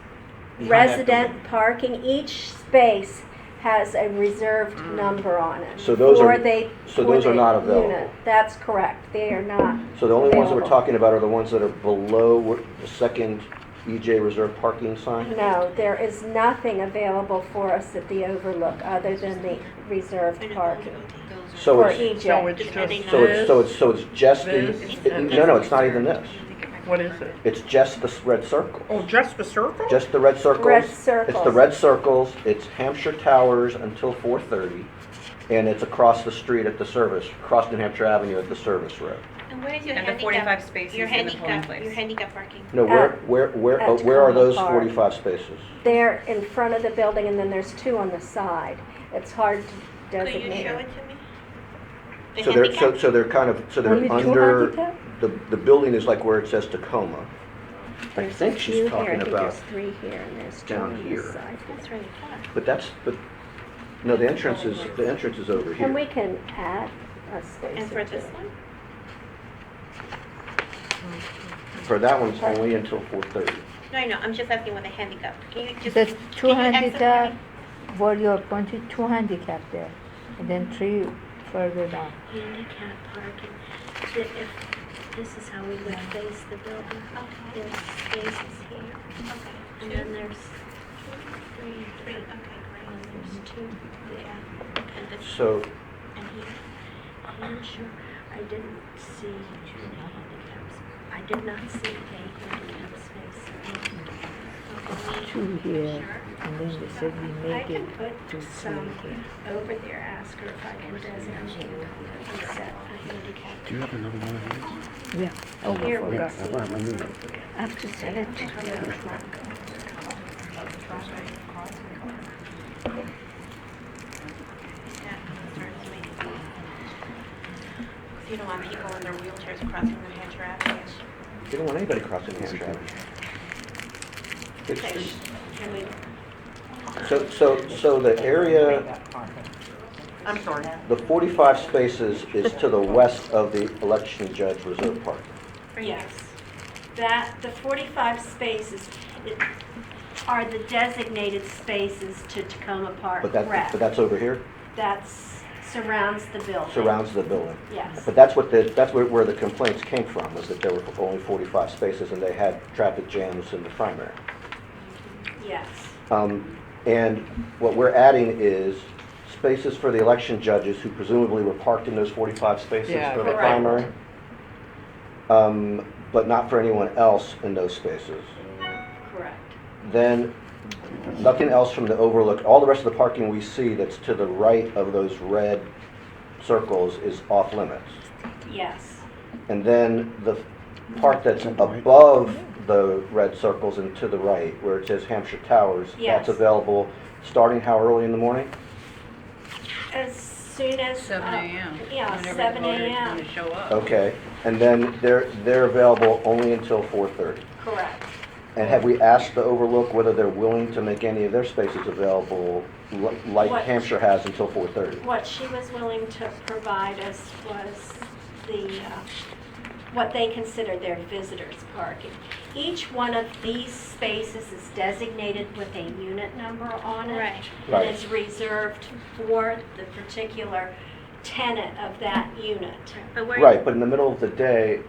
Behind that resident parking. Each space has a reserved number on it. So those for are- the- so for those are the not available. unit. That's correct, they are not. So the only ones that we're available. talking about are the ones that are below the second EJ reserved parking sign? No, there is nothing available for us at the Overlook other than the reserved parking So for it's, EJ. so it's just This? no, it's not even this. What is it? It's just the red circle. Oh, just the circle? Just the red circles. Red It's the circles. red circles, it's Hampshire Towers until 4:30, and it's across the street at the service, across New Hampshire Avenue at the service road. And where is your And the handicap? 45 spaces Your in the polling handicap, place. your handicap parking. No, at where are Tacoma those Park. 45 spaces? They're in front of the building and then there's two on the side. It's hard to Could you designate. show it to me? The So they're, handicap? so they're kind of, so they're Only two under, handicap? the building is like where it says Tacoma. I There's think a she's few here. I talking think about, there's three here and there's two down on here. this side. That's really far. but no, the entrance is over And we here. can add a space And or for two. this one? For that one, it's only until 4:30. No, I know, I'm just asking with the handicap. Can you just? The can two you access handicap, me? where you're pointing, two handicap there, and then three further down. Handicap parking. If this is how we would face the building. There's spaces here. Okay. And then there's three, Three, okay, great. and there's two there. And this, So, and here. Hampshire, I didn't see any handicaps. I did not see a handicap space. Two here, and then they said we I make can it put to some three here. over there, ask her if I can designate and set a handicap. Do you have another one of these? Yeah. Oh, I Here we forgot. see. I have to send it to you. Yeah, concerns me. You don't want people in their wheelchairs crossing New Hampshire Avenue. you don't want anybody crossing Hampshire Avenue. Okay, can we, So the area, I'm sorry. the 45 spaces is to the west of the election judge reserve parking. yes. The 45 spaces are the designated spaces to Tacoma Park Rec. But that's over here, That's, surrounds the building. surrounds the building. Yes. But that's where the complaints came from, was that there were only 45 spaces and they had traffic jams in the primary. Yes. And what we're adding is spaces for the election judges who presumably were parked in those 45 spaces Yeah, for the correct. primary, but not for anyone else in those spaces. Correct. Then, nothing else from the overlook, all the rest of the parking we see that's to the right of those red circles is off limits. Yes. And then the part that's above the red circles and to the right, where it says Hampshire Towers, Yes. that's available starting how early in the morning? As soon as. 7 a.m. Yeah, Whenever 7 the voters a.m. want to show up. Okay, and then they're available only until 4:30. Correct. And have we asked the Overlook whether they're willing to make any of their spaces available like What- Hampshire has until 4:30? What she was willing to provide us was the, what they consider their visitors parking. Each one of these spaces is designated with a unit number on it. Right. Right. And is reserved for the particular tenant of that unit. But where? Right, but in the middle of the day,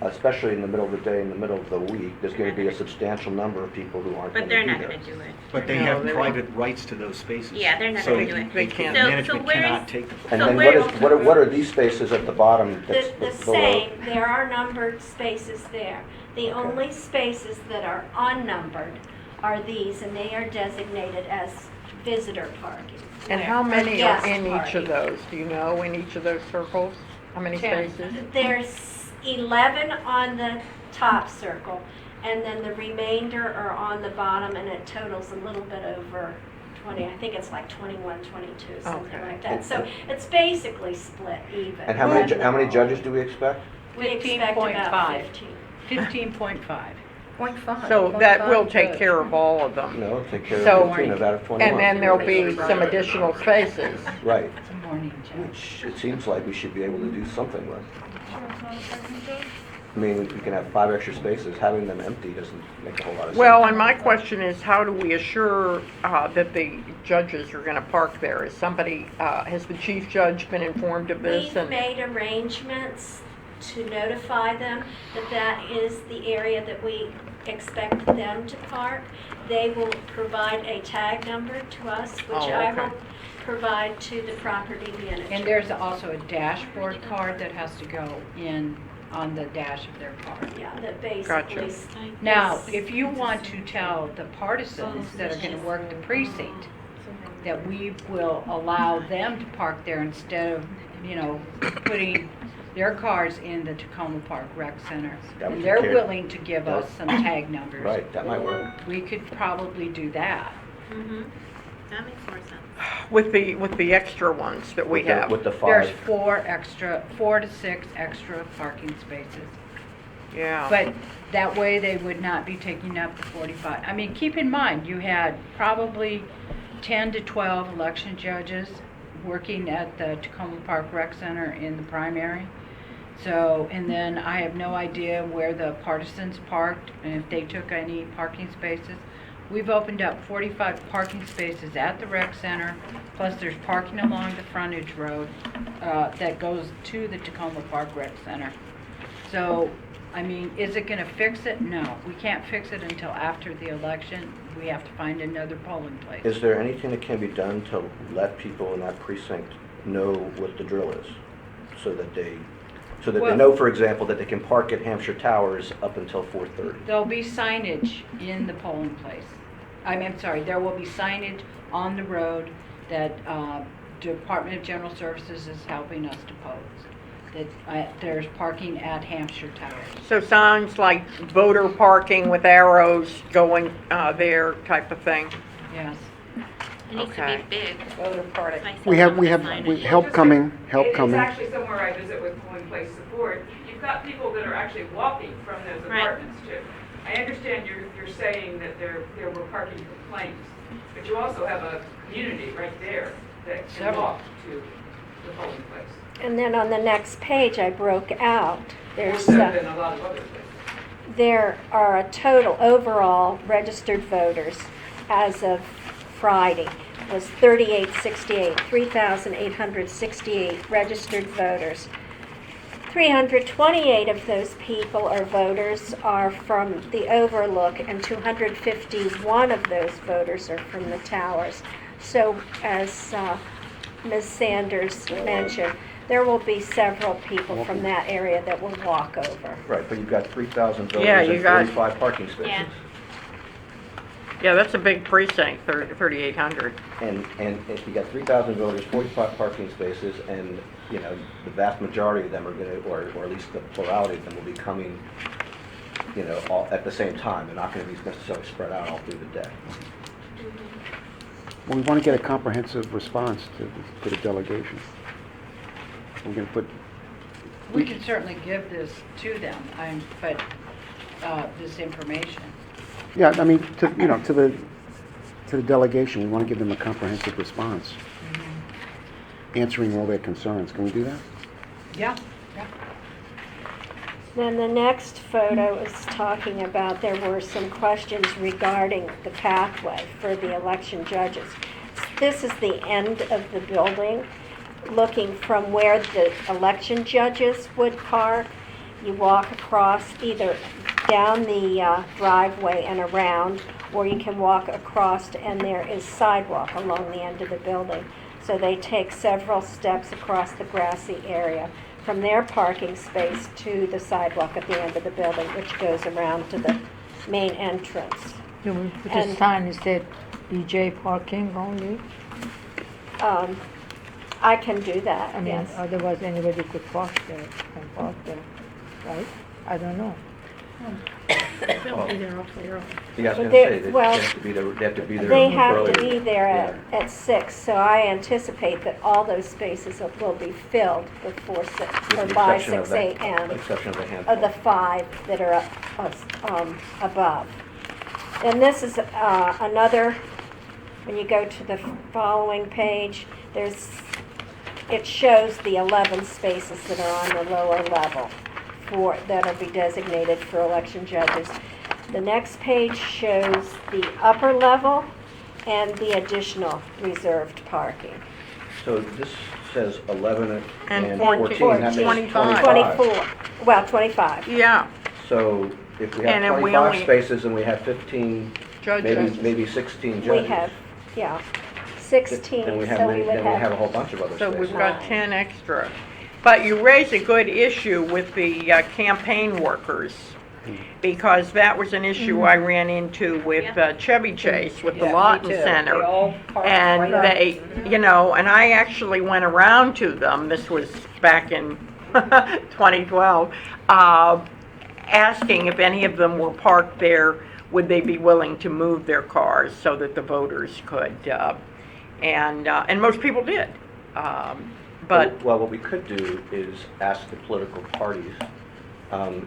especially in the middle of the day, in the middle of the week, there's going to be a substantial number of people who aren't going But to be they're there. not gonna do it. But they have private rights to those spaces. Yeah, they're not So gonna do it. they can't, So- so management where is- cannot take them. And So then where- what are these spaces at the bottom that's The below? same, there are numbered spaces there. The only spaces that are unnumbered are these, and they are designated as visitor parking. And how or many are guest in each parking. of those? Do you know, in each of those circles? How many 10. spaces? There's 11 on the top circle, and then the remainder are on the bottom, and it totals a little bit over 20. I think it's like 21, 22, something Okay. like that. So it's basically split even. And how many judges do we expect? We expect about 15.5. 15. 15.5. So that will take care of all of them. No, take care So- of 15 out of 21. And then there'll be some additional spaces. Right, It's a morning job. which it seems like we should be able to do something with. I mean, we can have 5 extra spaces, having them empty doesn't make a whole lot of sense. Well, and my question is, how do we assure that the judges are going to park there? Is somebody, has the chief judge been informed of this? We've And made arrangements to notify them that that is the area that we expect them to park. They will provide a tag number to us, which Oh, I okay. will provide to the property manager. And there's also a dashboard card that has to go in on the dash of their car. Yeah, that basically. Gotcha. Now, if you want to tell the partisans that are gonna work the precinct, that we will allow them to park there instead of, putting their cars in the Tacoma Park Rec Center. That would And they're take care- willing to give us some tag numbers. Right, that might work. We could probably do that. Mm-hmm. That makes more sense. with the extra ones that we With the- have? With the There's 5. 4 to 6 extra parking spaces. Yeah. But that way they would not be taking up the 45. I mean, keep in mind, you had probably 10 to 12 election judges working at the Tacoma Park Rec Center in the primary. So, and then I have no idea where the partisans parked and if they took any parking spaces. We've opened up 45 parking spaces at the rec center, plus there's parking along the frontage road that goes to the Tacoma Park Rec Center. So, I mean, is it gonna fix it? No, we can't fix it until after the election. We have to find another polling place. Is there anything that can be done to let people in that precinct know what the drill is? So that they Well- know, for example, that they can park at Hampshire Towers up until 4:30? There'll be signage in the polling place. I'm sorry, there will be signage on the road that Department of General Services is helping us to post. That there's parking at Hampshire Towers. So signs like voter parking with arrows going there type of thing? Yes. It needs to Okay. be big. Voter party. We have help coming, help It's coming. actually somewhere I visit with polling place support. You've got people that are actually walking from those Right. apartments too. I understand you're saying that there were parking complaints, but you also have a community right there that can walk to the polling place. And then on the next page, I broke out, there's, More so than a lot of other places. there are a total overall registered voters as of Friday was 3,868 registered voters. 328 of those people or voters are from the Overlook, and 251 of those voters are from the Towers. So, as Ms. Sanders mentioned, there will be several people from that area that will walk over. Right, but you've got 3,000 voters Yeah, and you got- 45 parking spaces. Yeah. Yeah, that's a big precinct, 3,800. And if you got 3,000 voters, 45 parking spaces, and, you know, the vast majority of them are going to, or at least the plurality of them will be coming, you know, all at the same time. They're not going to be necessarily spread out all through the day. Well, we want to get a comprehensive response to the delegation. We're going to put, We can certainly give this to them, but this information. yeah, I mean, to the delegation, we want to give them a comprehensive response, answering all their concerns. Can we do that? Yeah. Then the next photo is talking about there were some questions regarding the pathway for the election judges. This is the end of the building, looking from where the election judges would park. You walk across either down the driveway and around, or you can walk across and there is sidewalk along the end of the building. So they take several steps across the grassy area from their parking space to the sidewalk at the end of the building, which goes around to the main entrance. You will put a And- sign that said BJ parking only? I can do that, I mean, yes. otherwise anybody could park there, right? I don't know. Well, Be there awfully early. Yeah, I was But going to they- say, that well, they have to be there, they have to be there They have earlier. to be there Yeah. at 6, so I anticipate that all those spaces will be filled before 6, With or the by exception of 6 that- a.m. Exception of the handful. of the 5 that are above. And this is another, when you go to the following page, it shows the 11 spaces that are on the lower level that'll be designated for election judges. The next page shows the upper level and the additional reserved parking. So this says 11 And and 14, 14, that makes 25. 24, well, 25. Yeah, So if we have And then we 25 only- spaces and we have 15, judges. maybe 16 judges. We have, yeah, 16, Then we have so we many, would then we have a have, whole bunch of other So spaces. we've got 10 extra. But you raise a good issue with the campaign workers, because that was an issue I ran into with Chevy Chase, with the Yeah, me Lawton too. They Center. all parked And right up. they, you know, and I actually went around to them, this was back in 2012, asking if any of them were parked there, would they be willing to move their cars so that the voters could, and most people did. But Well, what we could do is ask the political parties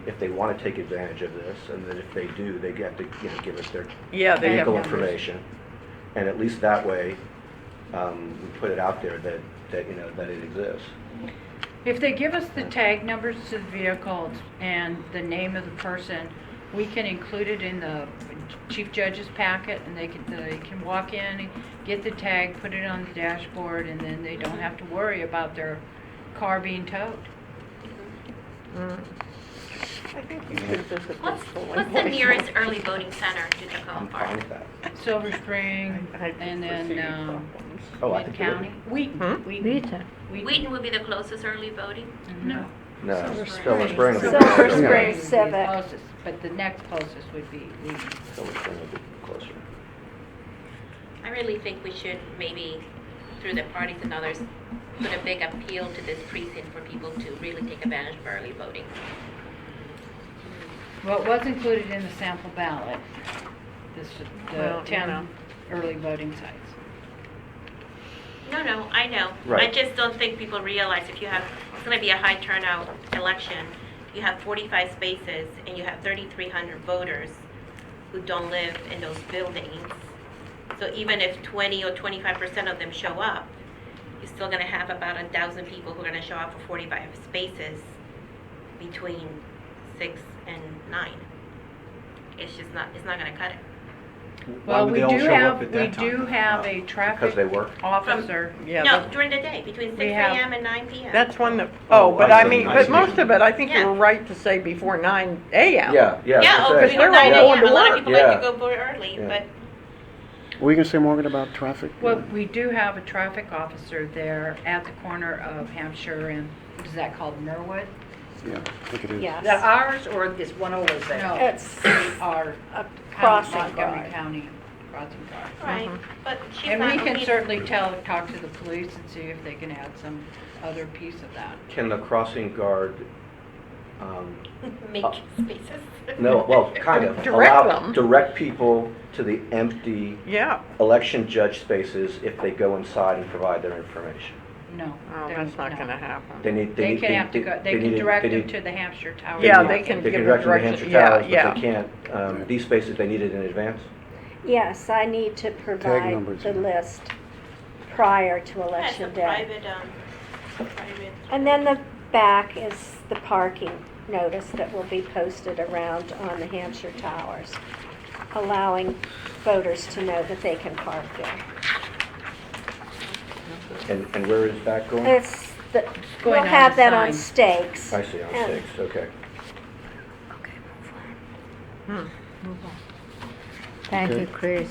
if they want to take advantage of this, and then if they do, they get to, you know, give us their yeah, they have vehicle numbers. information. And at least that way, we put it out there that, you know, that it exists. If they give us the tag numbers to the vehicles and the name of the person, we can include it in the chief judge's packet, and they can walk in, get the tag, put it on the dashboard, and then they don't have to worry about their car being towed. I think you should visit What's this polling what's the place. nearest early voting center to Tacoma I'm Park? fine with that. Silver Spring, I and foresee then problems. Oh, I Mid think it would. County. Wheaton. Rita. Wheaton would be the closest early voting? No. No, Silver Silver Spring. Spring will be Silver closer. Spring would be the Civic. closest, but the next closest would be Wheaton. Silver Spring will be closer. I really think we should maybe, through the parties and others, put a big appeal to this precinct for people to really take advantage of early voting. Well, it was included in the sample ballot, the Well, you 10 know. early voting sites. No, I know. Right. I just don't think people realize if you have, it's going to be a high turnout election, you have 45 spaces and you have 3,300 voters. who don't live in those buildings. So even if 20 or 25% of them show up, you're still gonna have about 1,000 people who are gonna show up for 45 spaces between 6 and 9. It's not gonna cut it. Why Well, would we they all do show up have, at we that do time? have a traffic they work? officer. No, during the day, between 6 We have- a.m. and 9 p.m. That's when the, Oh, but I I see, mean, I but see. most of it, I think Yeah. you're right to say before 9 a.m. Yeah, Yeah, that's oh, it. before they're 9 all going a.m. to A lot of work. people like Yeah. to go very early, Yeah. but Were you going to say, Morgan, about traffic? Well, we do have a traffic officer there at the corner of Hampshire and, what is that called, Merwood? Yeah, I think it is. Is that ours, or is one always there? No, It's our a crossing Montgomery guard. County crossing guard. right. But she's And not we can police- certainly talk to the police and see if they can add some other piece of that. Can the crossing guard, make spaces. no, well, kind of. Direct allow- them. Direct people to the empty Yeah. election judge spaces if they go inside and provide their information. No. Oh, they're- that's not no. gonna happen. They can have to go, they can direct them to the Hampshire Tower. Yeah, they can They give can them direct them to direction. Hampshire Towers, Yeah, but they can't, these spaces, they need it in advance? Yes, I need to provide numbers. the list prior to That's a election day. private. And then the back is the parking notice that will be posted around on the Hampshire Towers, allowing voters to know that they can park there. And where is that going? It's, we'll going on have the that on sign. stakes. I see, on And- stakes, okay. Thank Okay. you, Chris.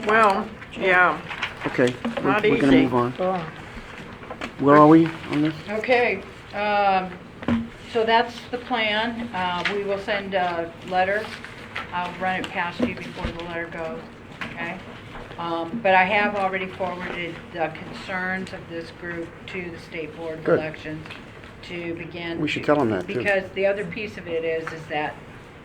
Well, yeah, Okay, Not we're going to easy. move on. Oh, Where are we on this? Okay, so that's the plan. We will send a letter. I'll run it past you before the letter goes, okay? But I have already forwarded the concerns of this group to the State Board of Good. Elections to begin. We should tell them that, too. Because the other piece of it is that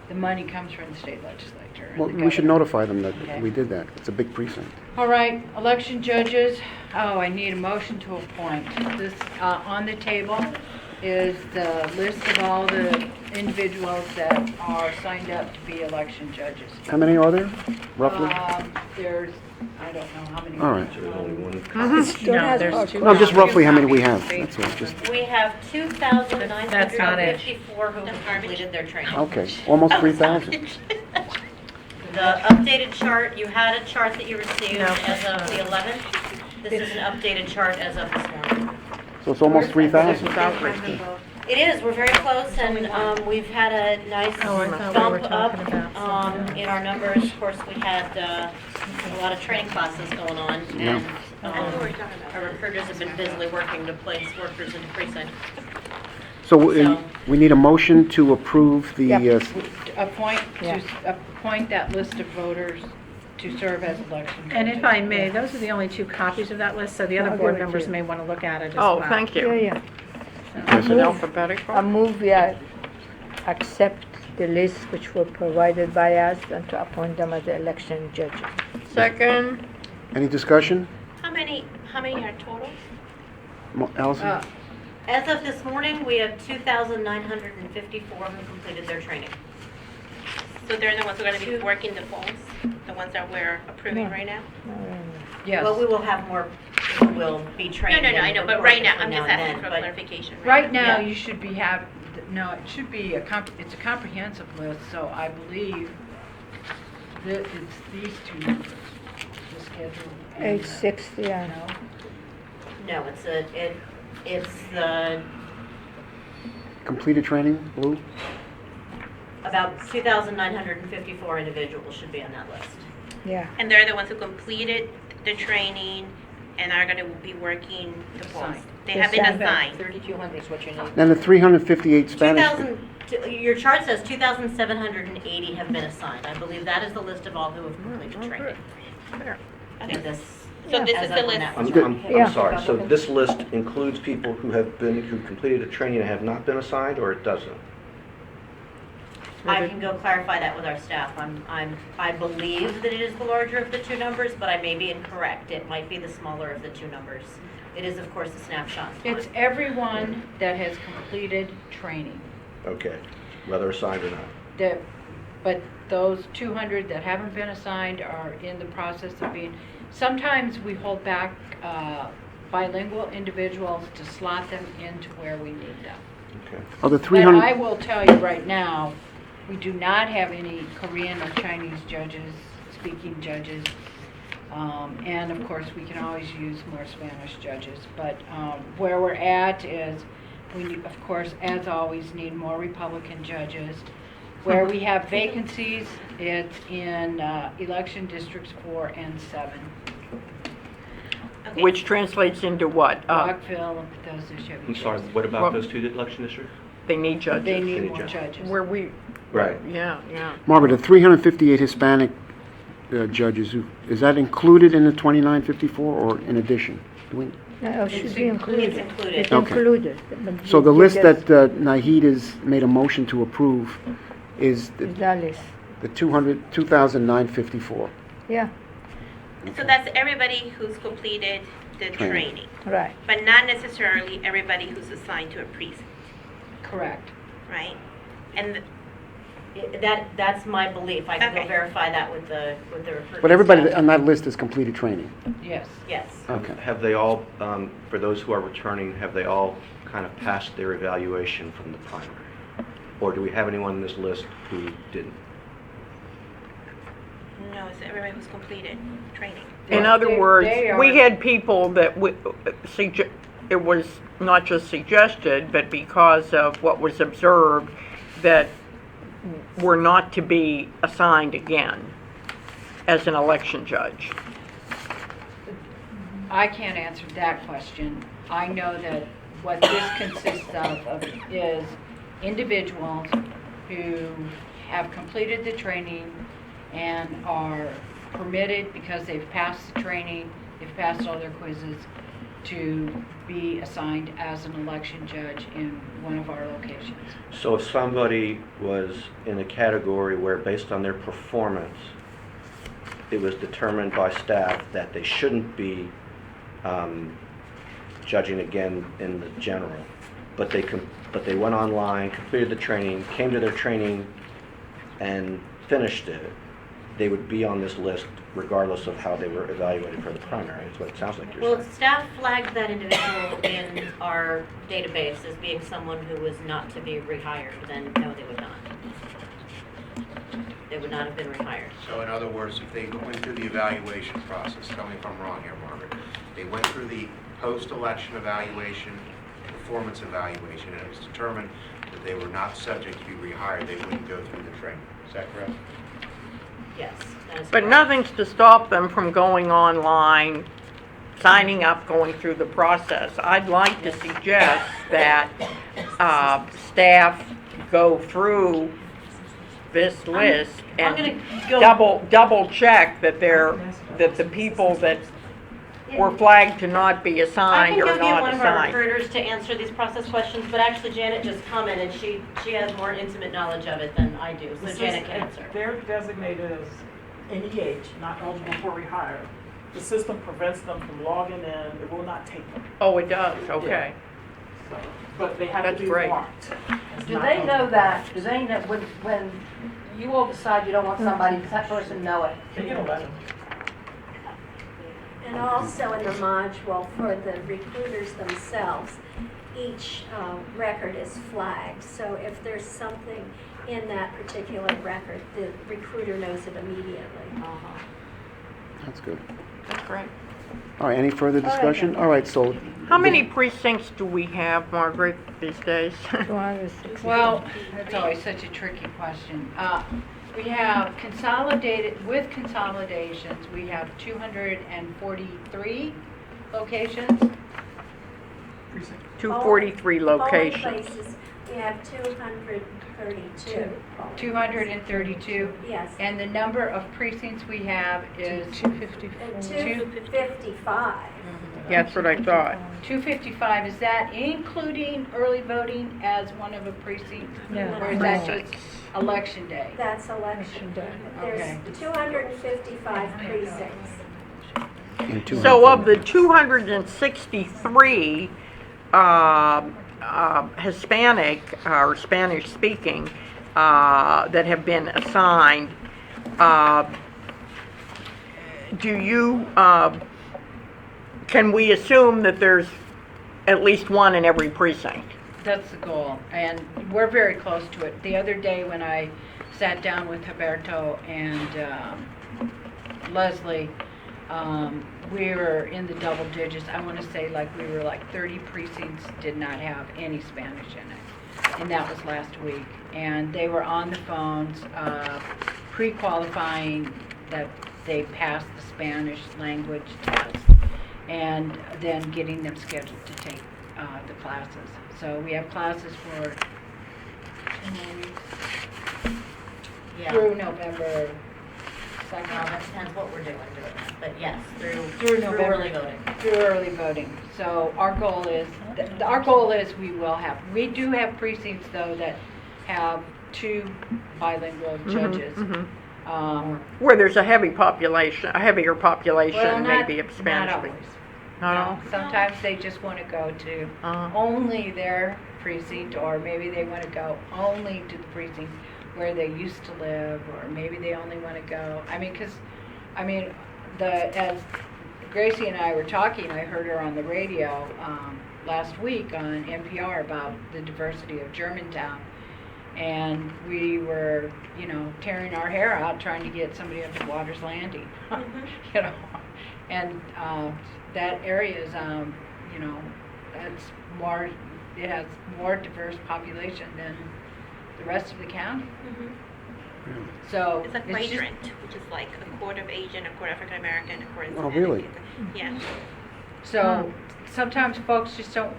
the money comes from the state legislature. and Well, the we should governor. notify them that Okay. we did that. It's a big precinct. All right, election judges, I need a motion to appoint. This, on the table is the list of all the individuals that are signed up to be election judges. How many are there, roughly? There's, I don't know how many. All right. So there's only one. No, there's two. No, just roughly how many we copies. have. That's all, just, We have That's not it. 2,954 who have completed their training. okay, almost 3,000. The updated chart, you had a chart that you received as of the 11th. This is an updated chart as of this morning. So it's almost 3,000. It is, we're very close, and we've had a nice bump up in our numbers. Of course, we had a lot of training classes going on, and our recruiters have been busily working to place workers into precinct. So we need a motion to approve the, Yep. Yeah. Appoint that list of voters to serve as election judges. And if I may, those are the only 2 copies of that list, so the other I'll board give it to members you. may want to look at it as well. Oh, thank Yeah, you. yeah. Yes, Is it it is. alphabetical? I move we accept the list which were provided by us and to appoint them as the election judges. Second, any discussion? How many are total? Allison? As of this morning, we have 2,954 who completed their training. So they're the ones who are going to be working the polls, the ones that we're approving right now? Yes. Well, we will have more who will be trained. No, I and know, but right now, reporting I'm just and asking for then, but clarification. Right now, Yeah. you should be no, it should be it's a comprehensive list, so I believe that it's these 2 numbers, the schedule. and Age the- 60, I know. No, it's the, Completed training, Lou? about 2,954 individuals should be on that list. Yeah. And they're the ones who completed the training and are going to be working the polls. Assigned. They have been Assigned. assigned. 3,200 is what you need. And the 358 Spanish. 2,000, your chart says 2,780 have been assigned. I believe that is the list of all who have completed training. Okay. In this, So this as is of the when list. that was Good. run. Yeah. sorry, so this list includes people who completed a training and have not been assigned, or it doesn't? I can go clarify that with our staff. I believe that it is the larger of the 2 numbers, but I may be incorrect. It might be the smaller of the 2 numbers. It is, of course, a snapshot. It's everyone that has completed training. Okay, whether assigned or not. But those 200 that haven't been assigned are in the process of being, sometimes we hold back bilingual individuals to slot them into where we need them. Okay. Of the But 300, I will tell you right now, we do not have any Korean or Chinese judges, speaking judges. And of course, we can always use more Spanish judges. But where we're at is, we, of course, as always, need more Republican judges. Where we have vacancies, it's in election districts 4 and 7. Okay. Which translates into what? Rockville and Bethesda, Chevy I'm sorry, Chase. what Well- about those two election districts? They need judges. They Any need more judge? judges. Where we, Right. yeah. Margaret, the 358 Hispanic judges, is that included in the 2954 or in addition? Do we- No, it should be included. It's included. It's Okay. included. But So the you list just- that Nahid has made a motion to approve is is that list. the 2,954. Yeah, So that's everybody who's completed the Training. training, right. but not necessarily everybody who's assigned to a precinct, Correct. right? And That's my belief. I can go Okay. verify that with the recruitment But everybody staff. on that list has completed training. Yes. Yes. Okay. Have they all, for those who are returning, have they all kind of passed their evaluation from the primary? Or do we have anyone on this list who didn't? no, it's everybody who's completed training. In Yeah, other they- words, they we are- had people that it was not just suggested, but because of what was observed, that were not to be assigned again as an election judge. I can't answer that question. I know that what this consists of is individuals who have completed the training and are permitted, because they've passed the training, they've passed all their quizzes, to be assigned as an election judge in one of our locations. So if somebody was in a category where, based on their performance, it was determined by staff that they shouldn't be judging again in the general, but they went online, completed the training, came to their training, and finished it, they would be on this list regardless of how they were evaluated for the primary, is what it sounds like you're Well, saying. staff flagged that individual in our database as being someone who was not to be rehired, then no, they would not. They would not have been rehired. So in other words, if they went through the evaluation process, tell me if I'm wrong here, Margaret, they went through the post-election evaluation, performance evaluation, and it was determined that they were not subject to be rehired, they wouldn't go through the training. Is that correct? Yes, that is But correct. nothing's to stop them from going online, signing up, going through the process. I'd like to suggest that staff go through this list I'm and gonna go- double check that the people that were flagged to not be I assigned can are go get not one of our assigned. recruiters to answer these process questions, but actually Janet just commented, she has more intimate knowledge of it than I do, so Janet can answer. They're designated as NEH, not eligible for rehire. The system prevents them from logging in, it will not take them. Oh, it does, okay. So, but they have That's to be great. marked. as Do not they know eligible. that? Do they know, when you all decide you don't want somebody, does that person know it? They get a letter. And also in the module for the recruiters themselves, each record is flagged. So if there's something in that particular record, the recruiter knows it immediately. That's good. That's great. All right, any further discussion? All right, so How many precincts do we have, Margaret, these days? 260. Well, that's always such a tricky question. We have consolidated, with consolidations, we have 243 locations. 243 locations. Polling places, we have 232. 232. Yes. And the number of precincts we have is And 255. 255. Yeah, that's what I thought. 255, is that including early voting as one of a precinct? No. Or is that just election day? That's election day. There's 255 precincts. in 200. So of the 263 Hispanic or Spanish speaking, that have been assigned, do you, can we assume that there's at least one in every precinct? That's the goal, and we're very close to it. The other day when I sat down with Roberto and Leslie, we were in the double digits. I want to say like we were like 30 precincts did not have any Spanish in it, and that was last week. And they were on the phones, pre-qualifying that they passed the Spanish language test, and then getting them scheduled to take the classes. So we have classes for 2 more weeks Yeah. through November 2nd. That depends what we're doing, but yes, Through November. early voting. Through early voting. So our goal is, we do have precincts though that have 2 bilingual judges. Where there's a heavier population, Well, maybe of Spanish. Not always. No? Sometimes they just want to go to only their precinct, or maybe they want to go only to the precinct where they used to live, or maybe they only want to go. As Gracie and I were talking, I heard her on the radio last week on NPR about the diversity of Germantown, and we were, tearing our hair out trying to get somebody up to Waters Landing, and that area is, that's more, it has more diverse population than the rest of the county. So It's a quadrant, which is like a quarter of Asian, a quarter African American, a quarter Oh, Hispanic. really? Yeah. So sometimes folks just don't,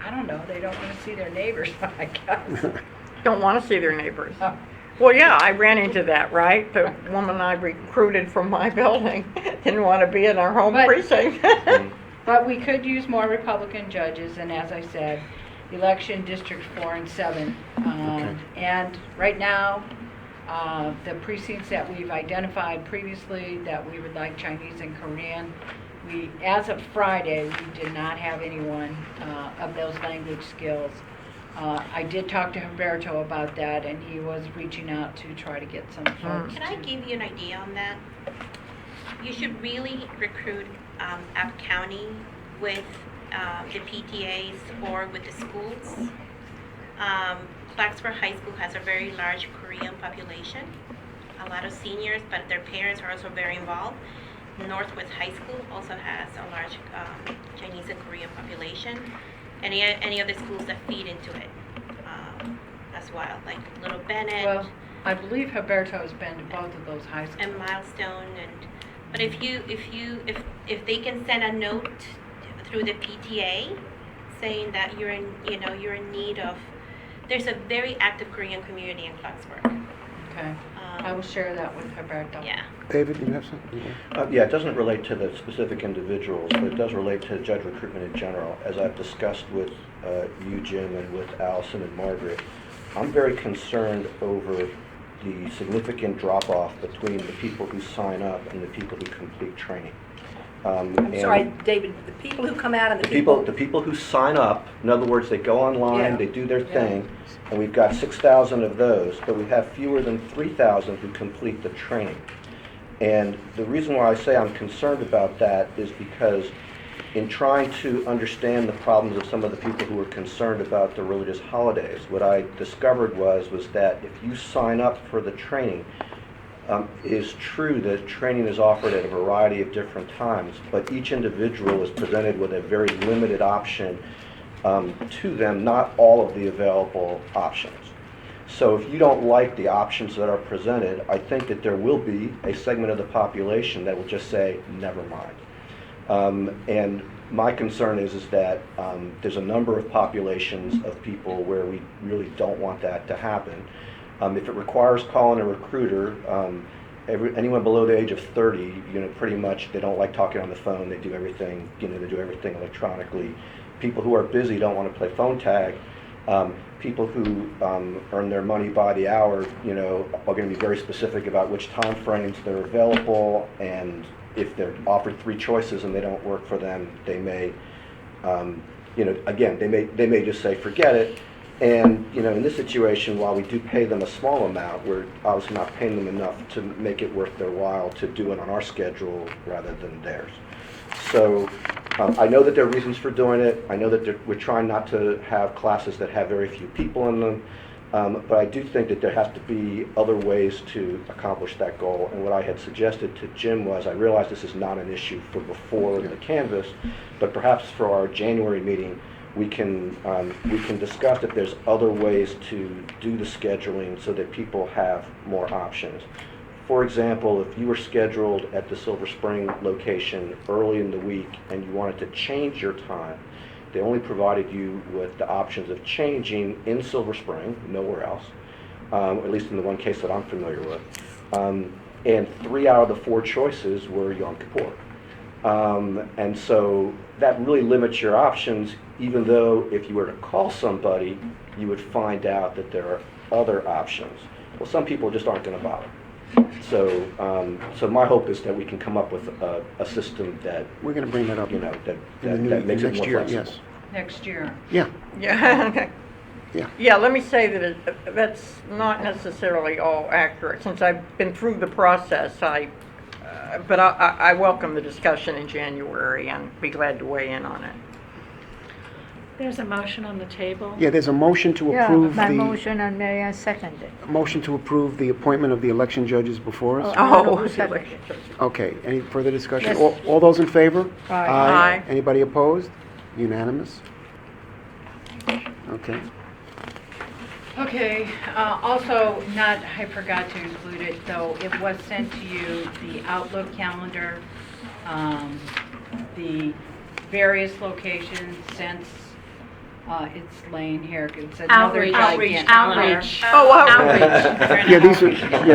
I don't know, they don't want to see their neighbors, I guess. Don't want to see their neighbors. Well, yeah, I ran into that, right? The woman I recruited from my building didn't want to be in our home precinct. But we could use more Republican judges, and as I said, election districts 4 and 7. And right now, the precincts that we've identified previously that we would like Chinese and Korean, as of Friday, we did not have anyone of those language skills. I did talk to Humberto about that, and he was reaching out to try to get some folks. Can I give you an idea on that? You should really recruit App County with the PTAs or with the schools. Clarksburg High School has a very large Korean population, a lot of seniors, but their parents are also very involved. Northwest High School also has a large Chinese and Korean population. Any other schools that feed into it as well, like Little Bennett. Well, I believe Humberto has been to both of those high schools. And Milestone, but if they can send a note through the PTA saying that you're in need of, there's a very active Korean community in Clarksburg. Okay, I will share that with Humberto. Yeah. David, you have something? Yeah, it doesn't relate to the specific individuals, but it does relate to judge recruitment in general. As I've discussed with you, Jim, and with Allison and Margaret, I'm very concerned over the significant drop-off between the people who sign up and the people who complete training. I'm sorry, David, the people who come out and The people who sign up, in other words, they go online, they do their thing, and we've got 6,000 of those, but we have fewer than 3,000 who complete the training. And the reason why I say I'm concerned about that is because in trying to understand the problems of some of the people who were concerned about the religious holidays, what I discovered was that if you sign up for the training, it is true that training is offered at a variety of different times, but each individual is presented with a very limited option to them, not all of the available options. So if you don't like the options that are presented, I think that there will be a segment of the population that will just say, never mind. And my concern is that there's a number of populations of people where we really don't want that to happen. If it requires calling a recruiter, anyone below the age of 30, pretty much they don't like talking on the phone. They do everything, they do everything electronically. People who are busy don't want to play phone tag. People who earn their money by the hour, are going to be very specific about which time frames they're available, and if they're offered 3 choices and they don't work for them, they may, again, they may just say forget it. And, you know, in this situation, while we do pay them a small amount, we're obviously not paying them enough to make it worth their while to do it on our schedule rather than theirs. So I know that there are reasons for doing it. I know that we're trying not to have classes that have very few people in them. But I do think that there has to be other ways to accomplish that goal. And what I had suggested to Jim was, I realize this is not an issue for before the canvas, but perhaps for our January meeting, we can discuss if there's other ways to do the scheduling so that people have more options. For example, if you were scheduled at the Silver Spring location early in the week and you wanted to change your time, they only provided you with the options of changing in Silver Spring, nowhere else, at least in the one case that I'm familiar with. And 3 out of the 4 choices were Yom Kippur. And so that really limits your options, even though if you were to call somebody, you would find out that there are other options. Well, some people just aren't going to bother. So my hope is that we can come up with a system that We're going to bring that up, you know, in makes it next more year, flexible. yes. Next year. Yeah, Yeah. yeah. Yeah, let me say that that's not necessarily all accurate. Since I've been through the process, but I welcome the discussion in January and be glad to weigh in on it. There's a motion on the table. Yeah, there's a motion to Yeah, approve my the, motion and Marianne seconded. motion to approve the appointment of the election judges before us. Oh, who seconded? Okay, any further discussion? Yes. All those in favor? Aye. Aye. Anybody opposed? Unanimous? Okay. Okay, also, I forgot to include it, though, it was sent to you, the Outlook calendar, the various locations since, it's laying here, it's another gigantic. Outreach. Oh, wow.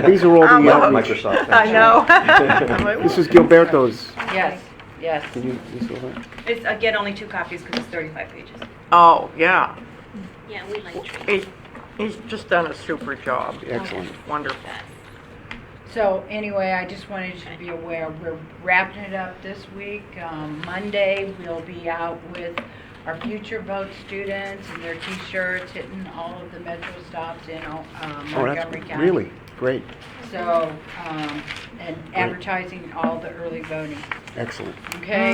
These are all I the love outreach. Microsoft. I know. This is Gilberto's. Yes, yes. Can you saw that? It's, I get only 2 copies because it's 35 pages. Oh, yeah. Yeah, we like trees. He's just done a super job. Excellent. Wonderful. So anyway, I just wanted you to be aware, we're wrapping it up this week. Monday, we'll be out with our Future Vote students and their T-shirts hitting all of the metro stops in Oh, Montgomery that's County. really great. So, and advertising all the early voting. Excellent. Okay?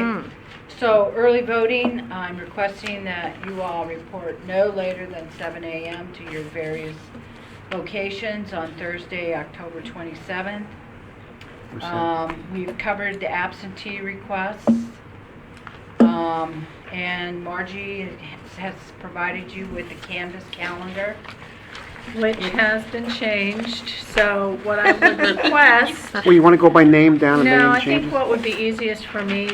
So early voting, I'm requesting that you all report no later than 7 a.m. to your various locations on Thursday, October 27th. We've covered the absentee requests. And Margie has provided you with the Canvas calendar. Which has been changed, so what I would request. Well, you want to go by name down and No, name I changes? think what would be easiest for me,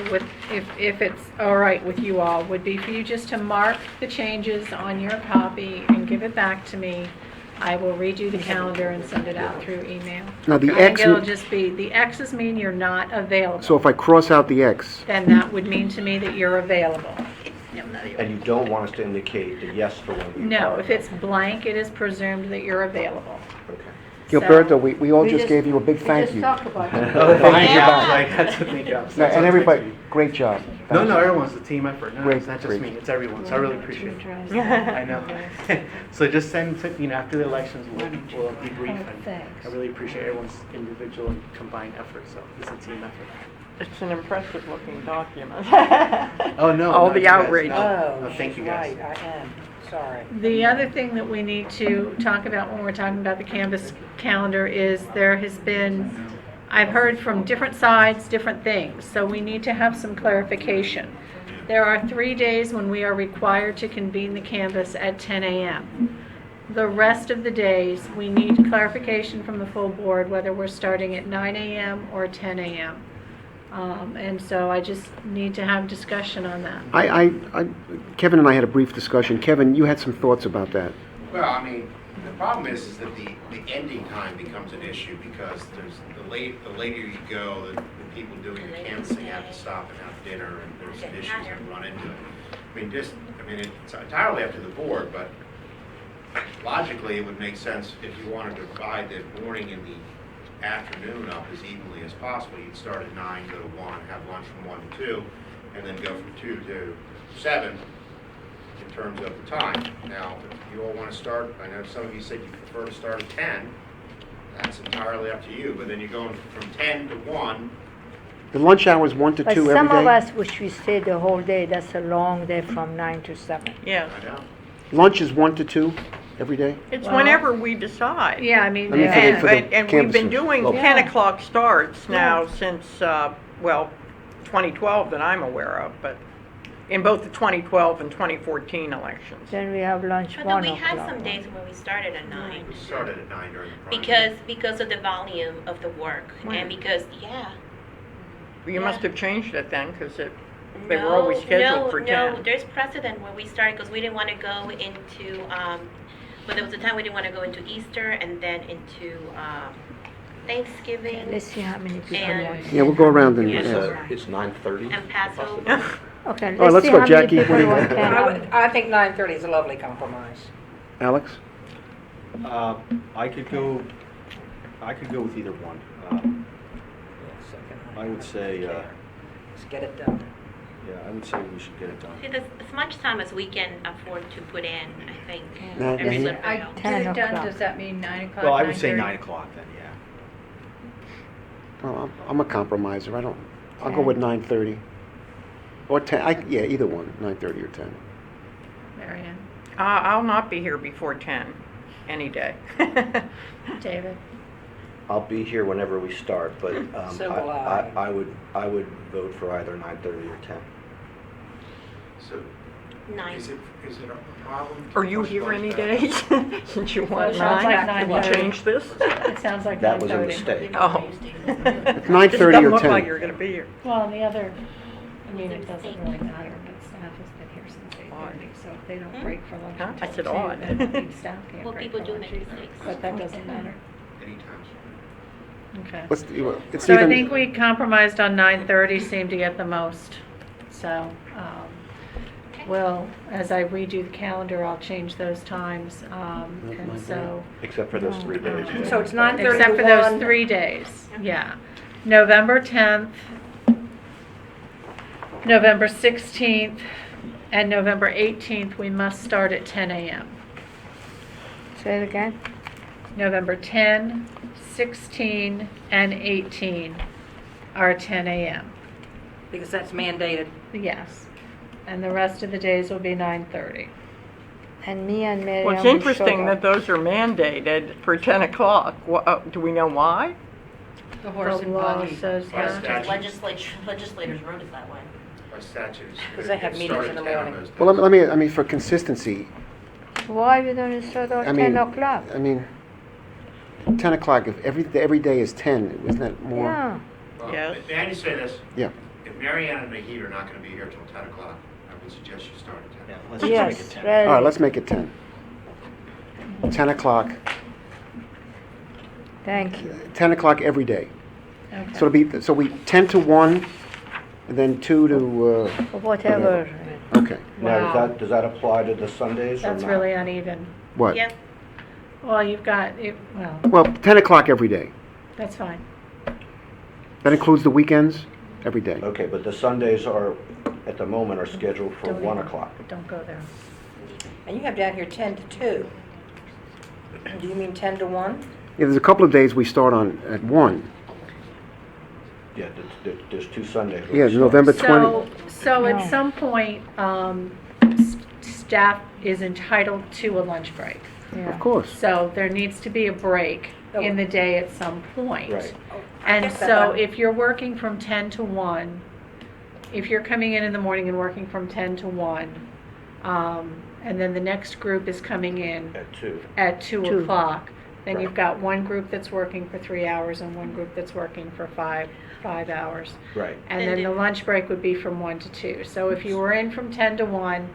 if it's all right with you all, would be for you just to mark the changes on your copy and give it back to me. I will redo the calendar and send it out through email. Now, the I X, think it'll just be, the X's mean you're not available. so if I cross out the X, Then that would mean to me that you're available. And you don't want us to indicate the yes for when we No, are. if it's blank, it is presumed that you're available. Okay. Gilberto, we all We just gave you a big thank you. We just talked about it. Oh, thank you. Yeah. Like, that's a big job. No, and everybody, great job. No, no, everyone's a team effort. No, Great, it's not just great. me. It's everyone. So I really appreciate it. I know. So just send, after the elections, we'll debrief. And thanks. I really appreciate everyone's individual and combined effort. So it's a team effort. It's an impressive looking document. Oh, no. All no, the you guys, outrage. no. Oh, thank you guys. Right, I am, sorry. The other thing that we need to talk about when we're talking about the Canvas calendar is there has been, I've heard from different sides, different things, so we need to have some clarification. There are 3 days when we are required to convene the Canvas at 10 a.m. The rest of the days, we need clarification from the full board whether we're starting at 9 a.m. or 10 a.m. And so I just need to have discussion on that. Kevin and I had a brief discussion. Kevin, you had some thoughts about that. Well, I mean, the problem is that the ending time becomes an issue because there's the later you go, the people doing the canvassing have to stop and have dinner, and there's some issues that run into it. I mean, it's entirely up to the board, but logically, it would make sense if you wanted to divide the morning and the afternoon up as evenly as possible. You'd start at 9, go to 1, have lunch from 1 to 2, and then go from 2 to 7, in terms of the time. Now, if you all want to start, I know some of you said you prefer to start at 10. That's entirely up to you, but then you're going from 10 to 1. The lunch hour is 1 to 2 But every day? some of us, which we stay the whole day, that's a long day from 9 to 7. Yeah. I know. Lunch is 1 to 2 every day? It's Well, whenever we decide. Yeah, I mean, I mean, And, for the and we've been campuses. doing Well- 10 Yeah. o'clock starts now since, well, 2012 that I'm aware of, but in both the 2012 and 2014 elections. Then we have lunch But 1 then we had o'clock. some days where we started at 9. We started at 9 during the primary. Because of the volume of the work, and because, You must have changed it then, because they were always scheduled for 10. No, there's precedent where we started, because we didn't want to go into, but there was a time we didn't want to go into Easter and then into Thanksgiving Let's see how many people And- want. Yeah, we'll go around and, Yes. yeah. It's 9:30? and Passover. Okay, All right, let's let's see go, how many Jackie. people What do you want want? 10. I think 9:30 is a lovely compromise. Alex? I could go with either one. I would say, Let's get it done. yeah, I would say we should get it done. See, there's as much time as we can afford to put in, I think. Now, Every now, little he- bit I helps. get it 10 done, o'clock. does that mean 9 o'clock? Well, I would say 9:30? 9 o'clock then, yeah. Oh, I'm a compromiser. I'll go with 9:30. Or 10, yeah, either one, 9:30 or 10. Marianne, I'll not be here before 10, any day. David, I'll be here whenever we start, but So will I. I would vote for either 9:30 or 10. So, 9. is it a problem? to Are you push here those any back? days? Since you Well, want it sounds like 9, 9:30. change this? it sounds like 9:30. That was a mistake. Oh. It's 9:30 or Doesn't look 10. like you're going to be here. Well, and the other, I mean, it doesn't really matter, but staff has been here since 8:30, so if they don't break for lunch Huh? I until said 2, odd. then I think staff can't Well, break people for do lunch make either. mistakes. But that doesn't matter. Anytime. Okay. It's So I even- think we compromised on 9:30, seemed to get the most. So, well, as I redo the calendar, I'll change those times, and so. Except for those 3 days. So it's 9:30 Except to for those 1. 3 days, yeah. November 10th, November 16th, and November 18th, we must start at 10 a.m. Say it again. November 10, 16, and 18 are 10 a.m. Because that's mandated. Yes. And the rest of the days will be 9:30. And me and Miriam. Well, it's we interesting showed that up. those are mandated for 10 o'clock. Do we know why? The horse The and law buggy. says By that. statute. Legislators wrote it that way. By statutes. 'Cause they have it meetings started in the 10 on morning. those days. Well, I mean, for consistency, Why we don't start at I 10 mean, o'clock? I mean, 10 o'clock, if every day is 10, isn't that more? Yeah. Well, Yes. May I just say this? Yeah. If Mary Ann and Nahid are not going to be here till 10 o'clock, I would suggest you start at 10. Yeah, let's just Yes, make it 10. very. All right, let's make it 10. 10 o'clock, Thank you. 10 o'clock every day. Okay. So we 10 to 1, and then 2 to, Whatever. okay. Now, Wow. does that apply to the Sundays or That's not? really uneven. What? Yep. Well, you've got, well, Well, 10 o'clock every day. that's fine. That includes the weekends, every day. Okay, but the Sundays are, at the moment, are scheduled for Don't 1 even- o'clock. Don't go there. And you have down here 10 to 2. Do you mean 10 to 1? Yeah, there's a couple of days we start on at 1. Yeah, there's 2 Sundays. where Yeah, we start. November 20. So No. at some point, staff is entitled to a lunch break. Yeah. Of course. So there needs to be a break in the day at some point. Right. And guess that so I'm- if you're working from 10 to 1, if you're coming in the morning and working from 10 to 1, and then the next group is coming in At 2. at 2 Two. o'clock, then Right. you've got one group that's working for 3 hours and one group that's working for 5 hours. Right. And And then the then- lunch break would be from 1 to 2. So if you were in from 10 to 1,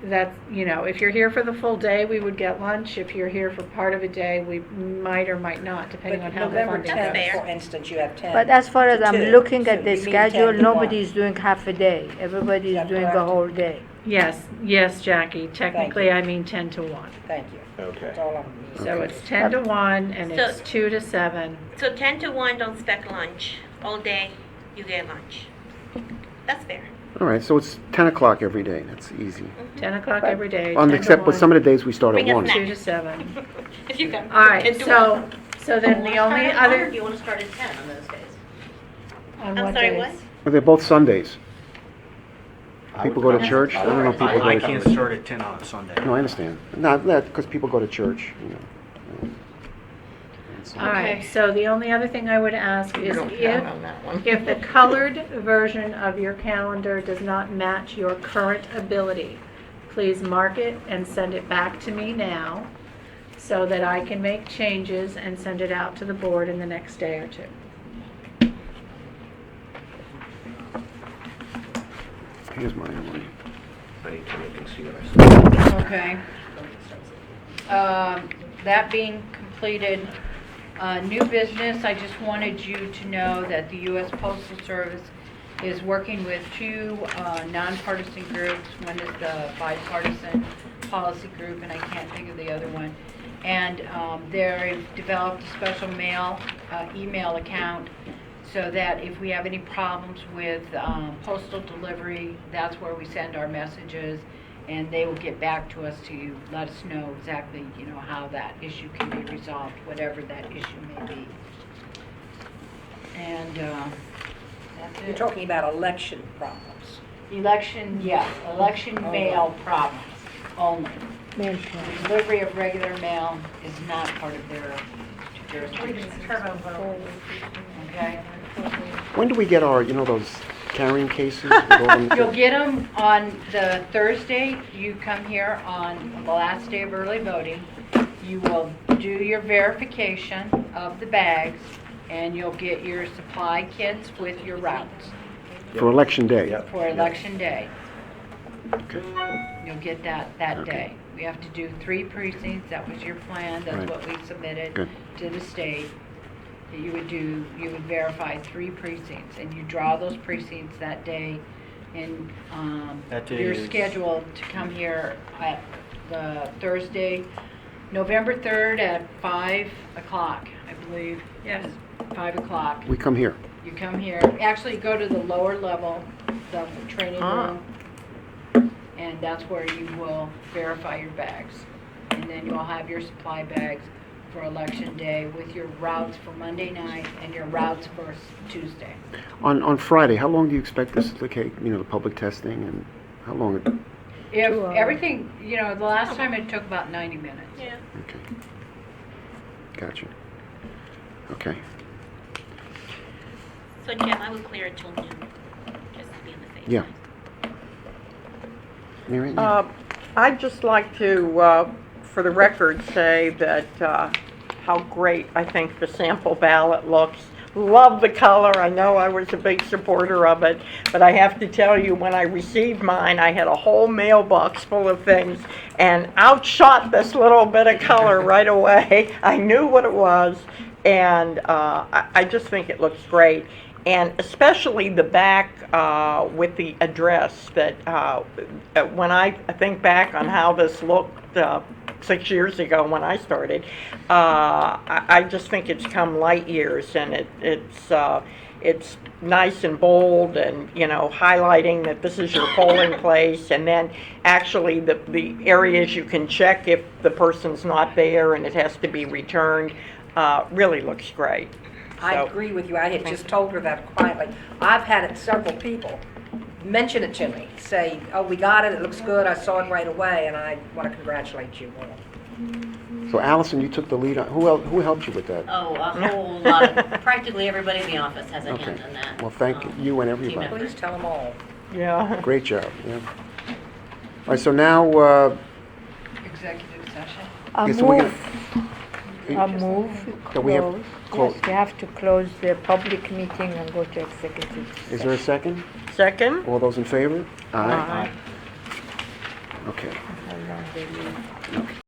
that's, if you're here for the full day, we would get lunch. If you're here for part of a day, we might or might not, depending on But how the November funding 10th, goes. for instance, you have 10. But as far as to I'm 2. looking So at the you mean 10 schedule, to 1. nobody's doing half a day. Everybody's That's doing the correct. whole day. Yes, Jackie, technically you. I mean 10 to 1. Thank you. Okay. That's all I'm. So it's 10 to 1 and So- it's 2 to 7. So 10 to 1, don't spec lunch. All day, you get lunch. That's fair. All right, so it's 10 o'clock every day. That's easy. 10 o'clock every day. Except with some of the days we start at Bring us 1. snack. 2 to 7. If you can. All right, so then the only Do other, you want to start at 10 on those days? On I'm what sorry, days? what? Well, they're both Sundays. I People would go to come- church. I don't know if people go I to can't church. start at 10 on a Sunday. No, I understand. Not that, because people go to church, you know. And so- all right, so the only other thing I would ask is Don't count on that one. if the colored version of your calendar does not match your current ability, please mark it and send it back to me now so that I can make changes and send it out to the board in the next day or two. Here's my one. I need to look and see what I said. Okay. That being completed, new business, I just wanted you to know that the U.S. Postal Service is working with two nonpartisan groups. One is the bipartisan policy group, and I can't think of the other one. And they've developed a special email account so that if we have any problems with postal delivery, that's where we send our messages, and they will get back to us to let us know exactly, how that issue can be resolved, whatever that issue may be. And that's it. You're talking about election problems. Election mail problems only. Mail The delivery of regular mail is not part of their jurisdiction. Okay? When do we get our, those carrying cases? with all them- You'll get them on the Thursday. You come here on the last day of early voting. You will do your verification of the bags, and you'll get your supply kits with your routes For Election Day? Yep. for election day. Okay. You'll get that day. We have to do 3 precincts. That was your plan. That's Right. what we submitted Good. to the state. That you would verify 3 precincts, and you draw those precincts that day. And That day you're is- scheduled to come here at the Thursday, November 3rd at 5 o'clock, I believe. Yes, 5 o'clock. We come here. You come here, actually go to the lower level, the training room, and that's where you will verify your bags. And then you'll have your supply bags for election day with your routes for Monday night and your routes for Tuesday. On Friday, how long do you expect this to take, the public testing, and how long? If everything, the last time it took about 90 minutes. Yeah. Okay. Gotcha. Okay. So Jim, I would clear it till noon, just to be on the safe Yeah. side. Mary? I'd just like to, for the record, say that how great I think the sample ballot looks. Love the color. I know I was a big supporter of it, but I have to tell you, when I received mine, I had a whole mailbox full of things and outshot this little bit of color right away. I knew what it was, and I just think it looks great. And especially the back with the address that when I think back on how this looked 6 years ago when I started, I just think it's come light years, and it's nice and bold, and highlighting that this is your polling place, and then actually the areas you can check if the person's not there and it has to be returned really looks great. I So- agree with you. I had just told her that quietly. I've had several people mention it to me, say, oh, we got it, it looks good, I saw it right away, and I want to congratulate you all. So Allison, you took the lead on, who helped you with that? Oh, a whole lot of, practically everybody in the office has a Okay. hand in that. Well, thank you and everybody. members. Please tell them all. Yeah. Great job, yeah. All right, so now, Executive session. A yeah, so we're move, a move to So we have close. close. Yes, we have to close the public meeting and go to executive is there a second? Second? All those in favor? Aye. Okay. How long they leave?